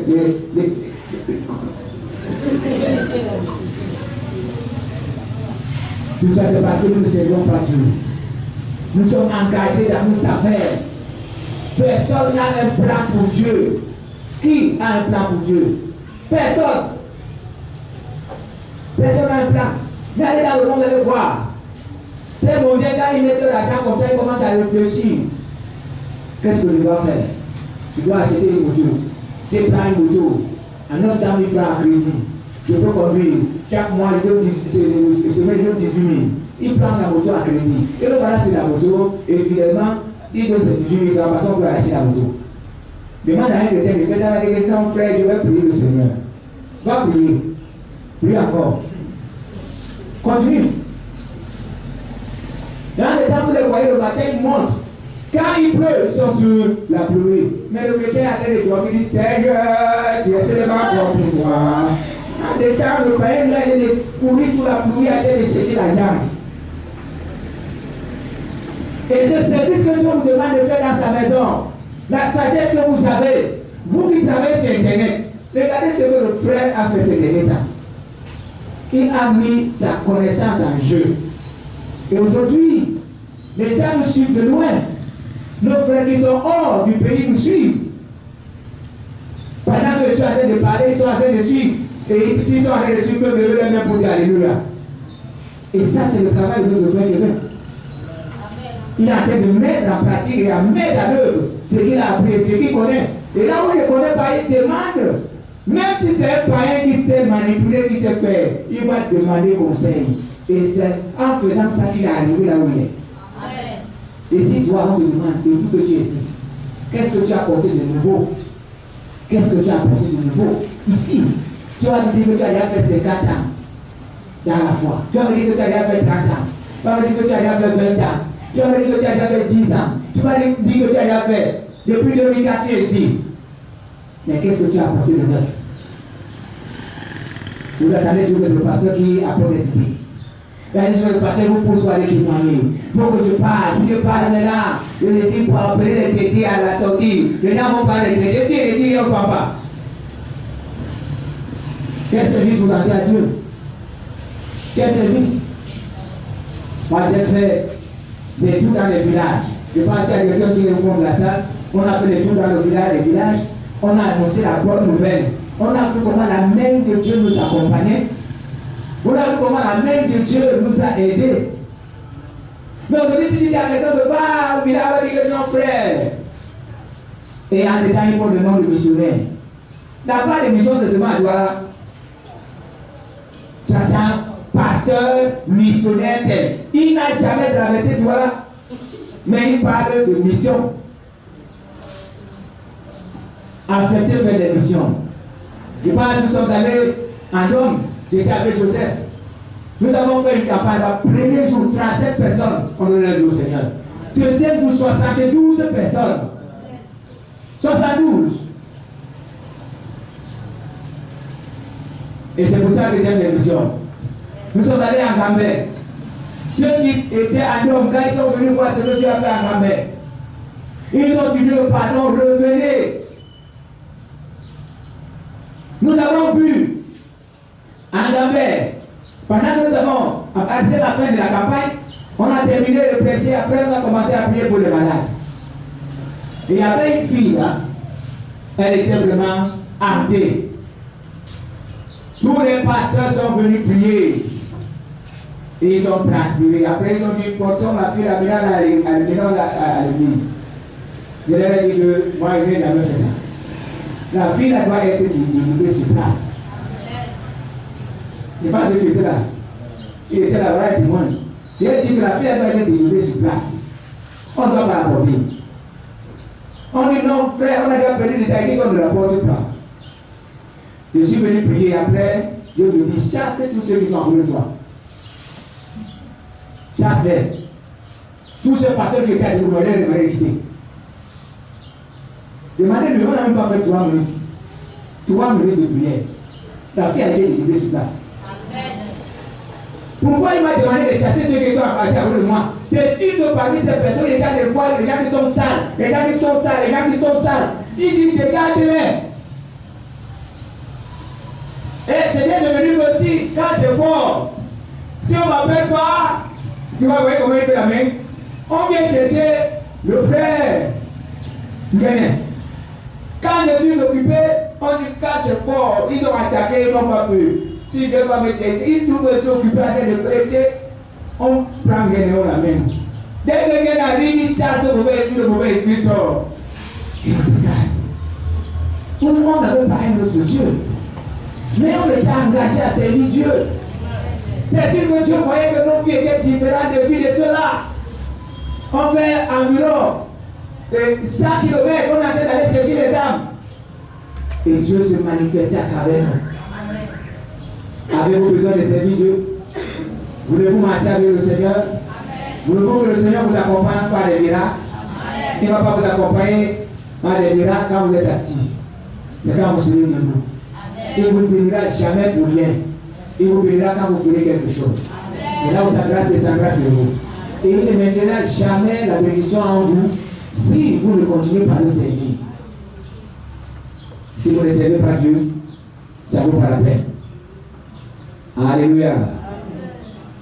tout ça, c'est parce que nous ne servons pas Dieu. Nous sommes engagés dans nos affaires. Personne n'a un plan pour Dieu. Qui a un plan pour Dieu? Personne. Personne n'a un plan. Mais allez dans le monde et le voir. C'est mon bien quand ils mettent de l'argent comme ça, ils commencent à réfléchir. Qu'est-ce que je dois faire? Je dois acheter une moto. Je prends une moto à 900 000 francs à crédit. Je peux conduire. Chaque mois, je donne 18 000. Il prend la moto à crédit. Et le voilà sur la moto. Et finalement, il donne ses 18 000 francs pour acheter la moto. Demande à un chrétien de faire ça. Il dit non, frère, je vais prier le Seigneur. Va prier. Prie encore. Continue. Dans le temps, vous les voyez le matin, ils montent. Quand il pleut, ils sont sur la pluie. Mais le chrétien a des doigts, il dit Seigneur, tu es seulement bon pour moi. En décembre, le païen, il est courir sous la pluie, il a été chercher la jambe. Et le service que Dieu vous demande de faire dans sa maison, la sagesse que vous avez, vous qui travaillez sur Internet, regardez ce que le frère a fait ces derniers temps. Il a mis sa connaissance en jeu. Et aujourd'hui, les gens nous suivent de loin. Nos frères qui sont hors du pays nous suivent. Pendant que je suis en train de parler, ils sont en train de suivre. Et s'ils sont en train de suivre, ils peuvent lever les mains pour dire Alléluia. Et ça, c'est le travail de notre frère Québec. Il est en train de mettre en pratique et à mettre en œuvre ce qu'il a appris, ce qu'il connaît. Et là où il ne connaît pas, il demande. Même si c'est un païen qui sait manipuler, qui sait faire, il va demander conseil. Et c'est en faisant ça qu'il est arrivé là où il est. Et si toi, on te demande, et vous que tu es ici, qu'est-ce que tu as apporté de nouveau? Qu'est-ce que tu as apporté de nouveau? Ici, tu vas me dire que tu as déjà fait 50 ans dans la foi. Tu vas me dire que tu as déjà fait 30 ans. Tu vas me dire que tu as déjà fait 20 ans. Tu vas me dire que tu as déjà fait 10 ans. Tu vas me dire que tu as déjà fait depuis 2004 tu es ici. Mais qu'est-ce que tu as apporté de neuf? Vous attendez toujours le pasteur qui apporte des idées. Le pasteur vous pousse à aller témoigner. Pour que je parle, si je parle maintenant, je le dis pour appeler les tétés à la sortie. Les gens vont parler des tétés. Si je le dis, ils ne parlent pas. Quel service vous rendez à Dieu? Quel service? Moi, j'ai fait des tours dans les villages. Je pense à quelqu'un qui est au fond de la salle. On a fait des tours dans les villages. On a annoncé la bonne nouvelle. On a vu comment la main de Dieu nous accompagnait. On a vu comment la main de Dieu nous a aidés. Mais aujourd'hui, si tu dis à quelqu'un de va au village, on va dire que non, frère. Et en détail, il faut le nom de missionnaire. La part de mission, c'est seulement à toi. Tu attends, pasteur, missionnaire, tel. Il n'a jamais traversé Douala, mais il parle de mission. Accepter de faire des missions. Je pense que nous sommes allés en Rome. J'étais avec Joseph. Nous avons fait une campagne. Le premier jour, 37 personnes ont donné le Seigneur. Deuxième jour, 72 personnes. 72. Et c'est pour ça que j'aime l'émission. Nous sommes allés en Gambie. Ceux qui étaient à Rome, quand ils sont venus voir ce que Dieu a fait en Gambie, ils ont suivi le pardon, revenez. Nous avons vu en Gambie, pendant que nous avons accès à la fin de la campagne, on a terminé de prêcher, après on a commencé à prier pour les malades. Et il y avait une fille là, elle était vraiment hantée. Tous les pasteurs sont venus prier. Et ils ont transpiré. Après ils ont dit, portons la fille à l'église. Je leur ai dit que moi je n'ai jamais fait ça. La fille là doit être délivrée sur place. Je pense que tu étais là. Il était là, voilà, témoin. Il a dit que la fille doit être délivrée sur place. On ne doit pas l'apporter. On dit non, frère, on a déjà perdu les tailles, on ne l'apporte pas. Je suis venu prier après, Dieu me dit, chasse tous ceux qui sont amoureux de toi. Chasse-les. Tous ces pasteurs qui étaient à demander de quitter. Demandez-lui, on n'a même pas fait 3 minutes. 3 minutes de prière. Ta fille a été délivrée sur place. Pourquoi il m'a demandé de chasser ceux qui sont à côté de moi? C'est sûr que parmi ces personnes, il y a des fois, les gens qui sont sales, les gens qui sont sales, les gens qui sont sales. Il dit, dégagez-les. Et c'est bien devenu aussi, quand c'est fort, si on ne m'appelle pas, tu vas voir comment il fait la main. On vient chercher le frère Gagné. Quand je suis occupé, on dit quand c'est fort, ils ont attaqué, ils n'ont pas pu. S'ils ne veulent pas me chercher, ils se trouvent que je suis occupé à faire de prêcher, on prend Gagné, on l'amène. Dès que Gagné arrive, il chasse le mauvais esprit sort. Il regarde. Tout le monde n'avait pas un autre Dieu. Mais on était engagé à servir Dieu. C'est sûr que Dieu voyait que nos vies étaient différentes des vies de ceux-là. On fait environ 100 km, on est en train d'aller chercher les âmes. Et Dieu se manifestait à travers nous. Avez-vous besoin de servir Dieu? Voulez-vous marcher avec le Seigneur? Voulez-vous que le Seigneur vous accompagne par des miracles? Il ne va pas vous accompagner par des miracles quand vous êtes assis. C'est quand vous serez debout. Il ne vous bénira jamais pour rien. Il vous bénira quand vous ferez quelque chose. Et là où sa grâce descendra sur vous. Et il ne maintiendra jamais la bénédiction en vous si vous ne continuez pas à le servir. Si vous ne servez pas Dieu, ça vaut pas la peine. Alléluia.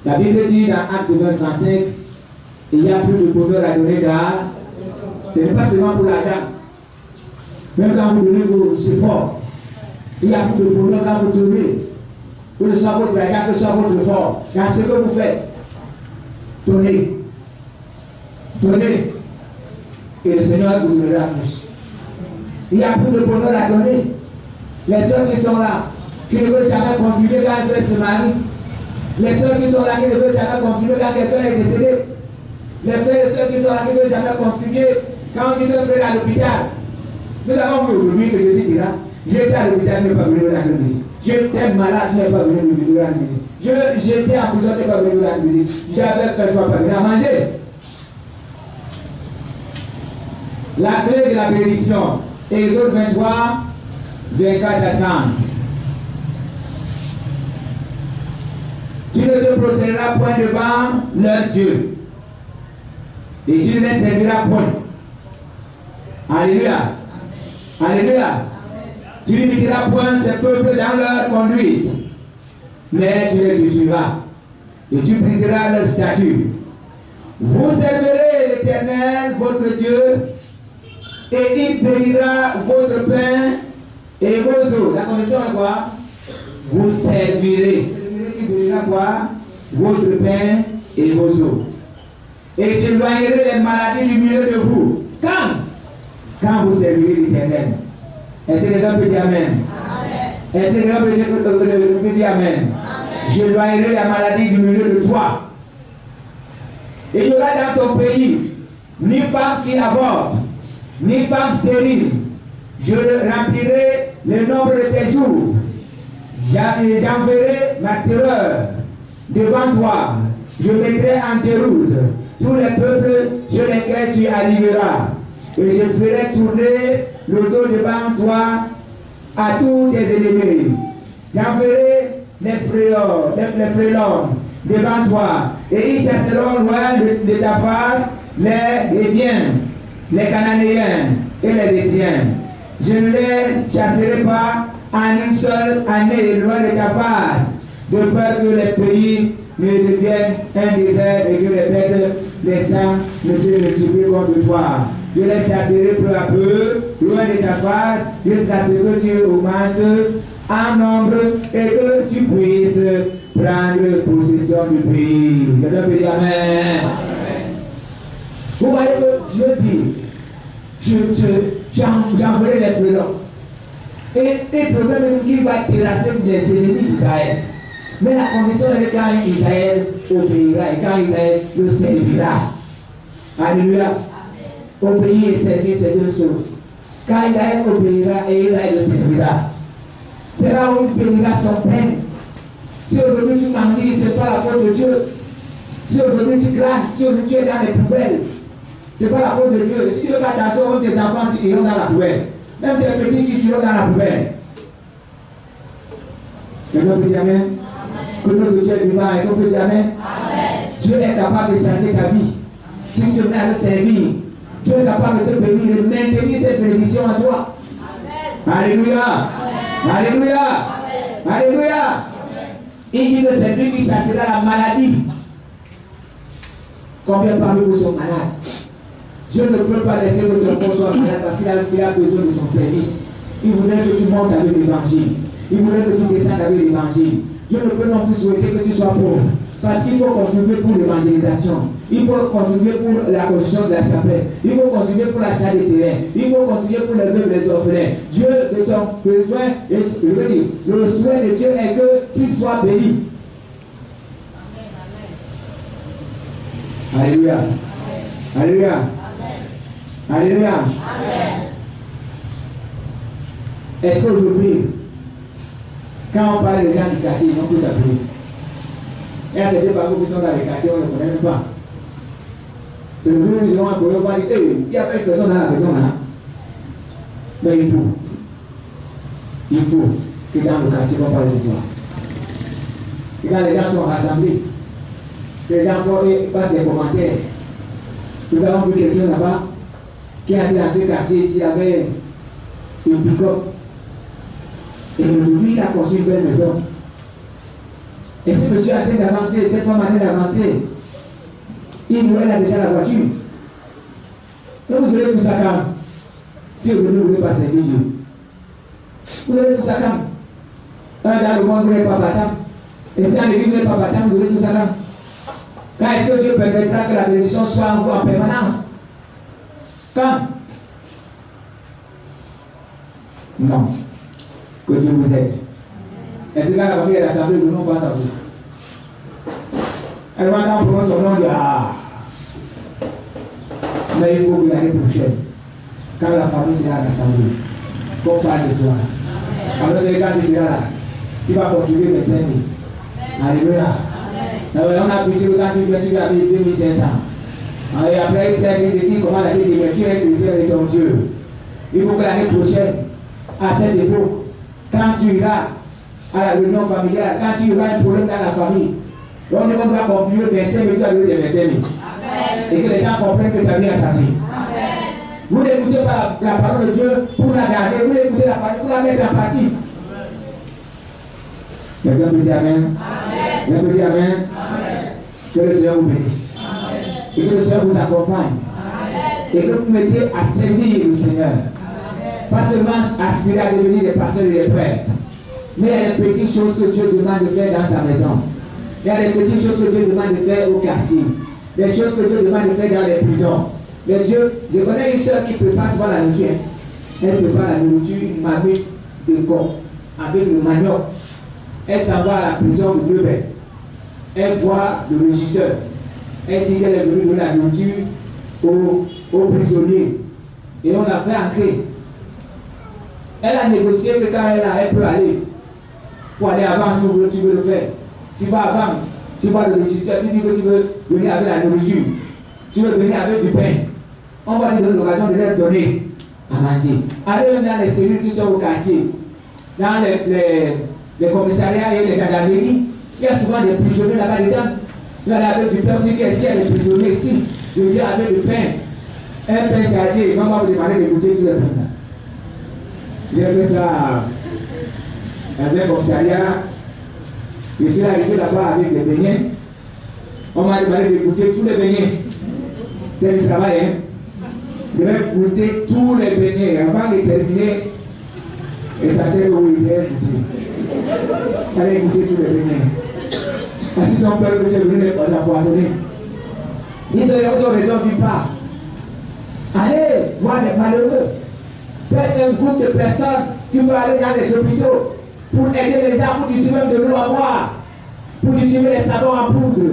La Bible dit dans Actes 25, il y a plus de bonheur à donner car ce n'est pas seulement pour l'argent. Même quand vous donnez vos efforts, il y a plus de bonheur quand vous donnez. Que ce soit votre argent, que ce soit votre effort. Dans ce que vous faites, donnez. Donnez. Et le Seigneur vous donnera plus. Il y a plus de bonheur à donner. Les soeurs qui sont là, qui ne veulent jamais contribuer quand elles se marient. Les soeurs qui sont là, qui ne veulent jamais contribuer quand quelqu'un est décédé. Les frères et soeurs qui sont là, qui ne veulent jamais contribuer quand on dit qu'un frère est à l'hôpital. Nous avons vu aujourd'hui que Jésus dira, j'étais à l'hôpital, je n'ai pas venu dans la visite. J'étais malade, je n'ai pas venu dans la visite. J'étais en prison, je n'ai pas venu dans la visite. J'avais fait quoi pas venir à manger. La clé de la bénédiction. Exode 23, 24 à 30. Tu ne te procéderas point devant leur Dieu. Et tu ne les serviras point. Alléluia. Alléluia. Tu n'imiteras point ces peuples dans leur conduite, mais tu les détruiras. Et tu briseras leurs statuts. Vous servirez l'Éternel, votre Dieu, et il bénira votre pain et vos eaux. La condition est quoi? Vous servirez. Il bénira quoi? Votre pain et vos eaux. Et j'éloignerai les maladies du milieu de vous. Quand vous servirez l'Éternel. Est-ce que les gens peuvent dire Amen? Est-ce que les gens peuvent dire Amen? J'éloignerai la maladie du milieu de toi. Et il y aura dans ton pays ni femme qui avorte, ni femme stérile. Je remplirai le nombre de tes jours. J'enverrai ma terreur devant toi. Je mettrai en déroute tous les peuples sur lesquels tu arriveras. Et je ferai tourner le dos devant toi à tous tes ennemis. J'enverrai les frélons devant toi. Et ils chasseront loin de ta face les biens, les Cananéens et les Étiens. Je ne les chasserai pas en une seule année loin de ta face, de peur que les pays ne deviennent un désert et que les bêtes des sangs ne se multiplient contre toi. Je les chasserai peu à peu, loin de ta face, jusqu'à ce que tu augmentes en nombre et que tu puisses prendre possession du pays. Quelqu'un peut dire Amen. Vous voyez que Dieu dit, j'enverrai les frélons. Et le problème est qu'il va terrasser les ennemis d'Israël. Mais la condition est que quand Israël obéira et quand Israël le servira. Alléluia. Obéir et servir, c'est deux choses. Quand Israël obéira et Israël le servira. C'est là où il payera son pain. Si aujourd'hui tu mendies, ce n'est pas la faute de Dieu. Si aujourd'hui tu glanes, si aujourd'hui tu es dans les poubelles, ce n'est pas la faute de Dieu. Si tu ne fais pas attention, tes enfants iront dans la poubelle. Même tes petits fils iront dans la poubelle. Quelqu'un peut dire Amen? Que notre Dieu est vivant, est-ce qu'on peut dire Amen? Dieu est capable de changer ta vie. Si tu te mets à le servir, Dieu est capable de te bénir, de maintenir cette bénédiction en toi. Amen. Alléluia. Amen. Alléluia. Amen. Alléluia. Amen. Il dit que c'est lui qui chassera la maladie. Combien parmi vous sont malades? Dieu ne peut pas laisser votre enfant soit malade parce qu'il a besoin de son service. Il voudrait que tu montes avec l'évangile. Il voudrait que tu descendes avec l'évangile. Dieu ne peut non plus souhaiter que tu sois pauvre. Parce qu'il faut contribuer pour l'évangélisation. Il faut contribuer pour la construction de la chapelle. Il faut contribuer pour l'achat des terrains. Il faut contribuer pour les veuves et les orphelins. Dieu, de son besoin, je veux dire, le souhait de Dieu est que tu sois béni. Alléluia. Alléluia. Alléluia. Est-ce qu'aujourd'hui, quand on parle des gens du quartier, ils n'ont plus d'appeler? Et à certains parcours qui sont dans les quartiers, on ne les connaît même pas. C'est le jour où ils ont un problème, on va dire, il n'y a pas une personne dans la maison là. Mais il faut que dans le quartier, on parle de toi. Et quand les gens sont rassemblés, que les gens passent des commentaires. Nous avons vu quelqu'un là-bas qui a dit dans ce quartier, s'il y avait une pick-up. Et aujourd'hui, il a construit une belle maison. Et ce monsieur a train d'avancer, cette femme a train d'avancer. Elle a déjà la voiture. Donc vous aurez tout ça quand? Si vous ne voulez pas servir Dieu. Vous aurez tout ça quand? Dans le monde, vous n'êtes pas battant. Et si dans l'église, vous n'êtes pas battant, vous aurez tout ça quand? Quand est-ce que Dieu permettra que la bénédiction soit en vous en permanence? Quand? Non. Que Dieu vous aide. Est-ce que quand la famille est rassemblée, nous passe à vous? Elle va quand on prononce son nom, on dit ah. Mais il faut que l'année prochaine, quand la famille sera rassemblée, qu'on parle de toi. Alors c'est quand tu seras là, tu vas contribuer 25 000. Alléluia. On a pris quand tu vas payer 2500. Et après, il t'a dit comment la vie dit, mais tu es chrétien de ton Dieu. Il faut que l'année prochaine, à cette époque, quand tu iras à la réunion familiale, quand tu auras un problème dans la famille, on ne va pas conclure 25 000, tu vas donner 25 000. Et que les gens comprennent que ta vie a changé. Vous n'écoutez pas la parole de Dieu pour la garder, vous écoutez la parole pour la mettre en pratique. Quelqu'un peut dire Amen. Quelqu'un peut dire Amen. Que le Seigneur vous bénisse. Et que le Seigneur vous accompagne. Et que vous mettez à servir le Seigneur. Pas seulement aspirer à devenir des pasteurs et des prêtres, mais il y a des petites choses que Dieu demande de faire dans sa maison. Il y a des petites choses que Dieu demande de faire au quartier. Des choses que Dieu demande de faire dans les prisons. Mais Dieu, je connais une soeur qui prépare souvent la nourriture. Elle prépare la nourriture, une marmite de corps avec le manioc. Elle s'en va à la prison de Lebel. Elle voit le régisseur. Elle dit qu'elle est venue donner la nourriture aux prisonniers. Et on l'a fait entrer. Elle a négocié que quand elle peut aller, pour aller avant, si tu veux le faire. Tu vas avant, tu vois le régisseur, tu dis que tu veux venir avec la nourriture. Tu veux venir avec du pain. On va te donner l'occasion de leur donner à manger. Allez même dans les cellules qui sont au quartier, dans les commissariats et les gendarmeries, il y a souvent des prisonniers là-bas dedans. Il y a avec du pain, on dit qu'il y a des prisonniers ici. Je viens avec du pain. Un pain chargé, on va vous demander de goûter tout le pain. J'ai fait ça dans un commissariat. Je suis arrivé là-bas avec des beignets. On m'a demandé de goûter tous les beignets. C'est le travail, hein. Je vais goûter tous les beignets avant de terminer. Et ça fait où il est goûter. Allez goûter tous les beignets. Parce qu'ils ont peur que je vienne les empoisonner. Ils ont raison d'une part. Allez voir les malheureux. Faites un groupe de personnes Tu peux aller dans les hôpitaux pour aider les gens, pour distribuer de l'eau à boire, pour distribuer les savons en poudre.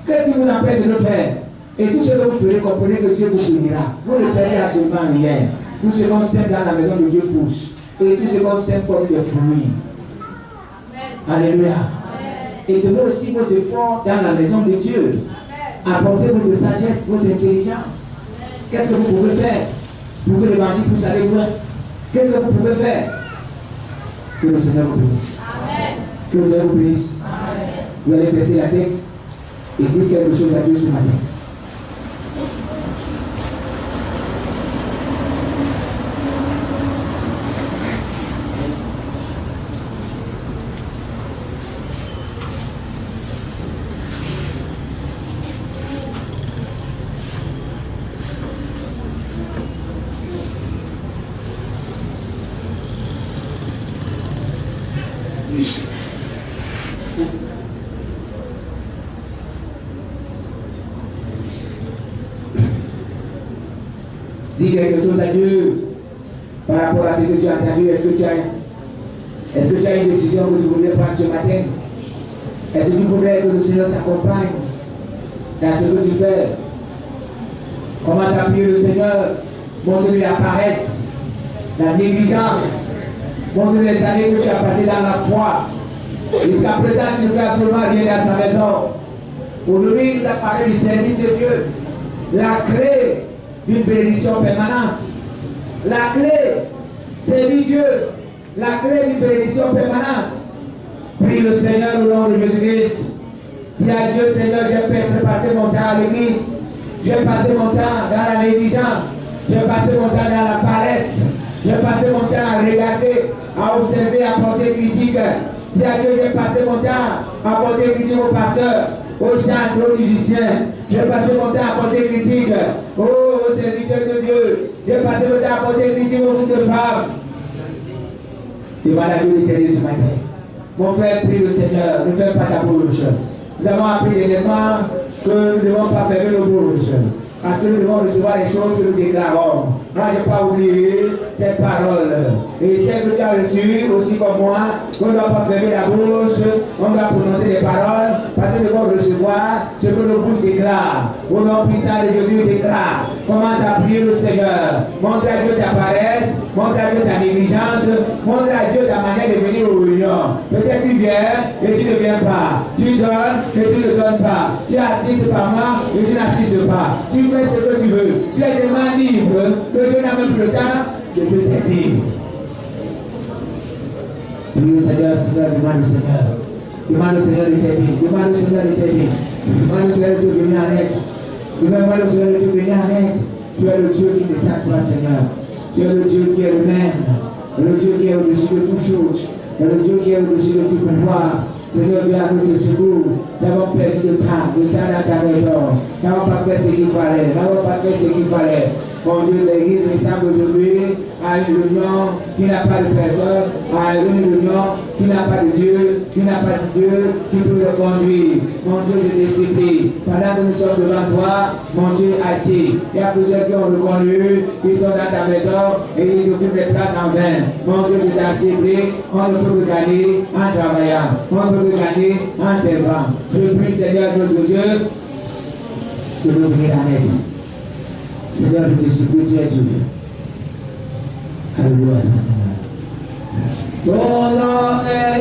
Qu'est-ce qui vous empêche de le faire? Et tout ce que vous ferez, comprenez que Dieu vous bénira. Vous ne perdez absolument rien. Tout ce qu'on sème dans la maison de Dieu pousse. Et tout ce qu'on sème porte des fruits. Alléluia. Et donnez aussi vos efforts dans la maison de Dieu. Apportez votre sagesse, votre intelligence. Qu'est-ce que vous pouvez faire pour que l'évangile puisse aller loin? Qu'est-ce que vous pouvez faire? Que le Seigneur vous bénisse. Que le Seigneur vous bénisse. Vous allez baisser la tête et dire quelque chose à Dieu ce matin. Dis quelque chose à Dieu par rapport à ce que tu as entendu. Est-ce que tu as une décision que tu voudrais prendre ce matin? Est-ce que tu voudrais que le Seigneur t'accompagne dans ce que tu fais? Commence à prier le Seigneur. Montre-lui la paresse, la négligence. Montre-lui les années que tu as passées dans la foi. Jusqu'à présent, tu ne fais absolument rien dans sa maison. Aujourd'hui, il nous a parlé du service de Dieu. La clé d'une bénédiction permanente. La clé, c'est Dieu. La clé d'une bénédiction permanente. Prie le Seigneur au nom de Jésus-Christ. Dis à Dieu, Seigneur, j'ai passé mon temps à l'église. J'ai passé mon temps dans la négligence. J'ai passé mon temps dans la paresse. J'ai passé mon temps à regarder, à observer, à porter critique. Dis à Dieu, j'ai passé mon temps à porter critique au pasteur, aux chantres, aux musiciens. J'ai passé mon temps à porter critique aux serviteurs de Dieu. J'ai passé mon temps à porter critique aux groupes de femmes. Et voilà Dieu l'éternel ce matin. Mon frère, prie le Seigneur, ne fais pas ta bouche. Nous avons appris également que nous ne devons pas fermer nos bouches. Parce que nous devons recevoir les choses que nous déclarons. Moi, je n'ai pas oublié cette parole. Et celle que tu as reçue, aussi comme moi, on ne doit pas fermer la bouche, on doit prononcer des paroles, parce que nous devons recevoir ce que nos bouches déclarent. Au nom puissant de Jésus déclare. Commence à prier le Seigneur. Montre à Dieu ta paresse, montre à Dieu ta négligence, montre à Dieu ta manière de venir aux réunions. Peut-être tu viens et tu ne viens pas. Tu donnes et tu ne donnes pas. Tu assistes par moi et tu n'assistes pas. Tu fais ce que tu veux. Tu es tellement libre que Dieu n'a même plus le temps de te saisir. Prie le Seigneur, Seigneur, demande au Seigneur. Demande au Seigneur de t'aider. Demande au Seigneur de t'aider. Demande au Seigneur de te venir en aide. Demande au Seigneur de te venir en aide. Tu es le Dieu qui te satisfait, Seigneur. Tu es le Dieu qui est le même. Le Dieu qui est au-dessus de toutes choses. Le Dieu qui est au-dessus de tout pouvoir. Seigneur, Dieu a notre secours. Nous avons perdu de temps dans ta maison. Nous n'avons pas fait ce qu'il fallait. Nous n'avons pas fait ce qu'il fallait. Mon Dieu, l'église ressemble aujourd'hui à une réunion qui n'a pas de personne, à une réunion qui n'a pas de Dieu, qui n'a pas de Dieu qui peut le conduire. Mon Dieu, je te supplie, pendant que nous sommes devant toi, mon Dieu assis. Il y a plusieurs qui ont reconnu, qui sont dans ta maison et ils occupent les places en vain. Mon Dieu, je t'en supplie, on ne peut gagner en travaillant, on ne peut gagner en servant. Je prie, Seigneur, notre Dieu, de nous venir en aide. Seigneur, je te supplie, tu es Dieu. Alléluia, Seigneur. Ton nom est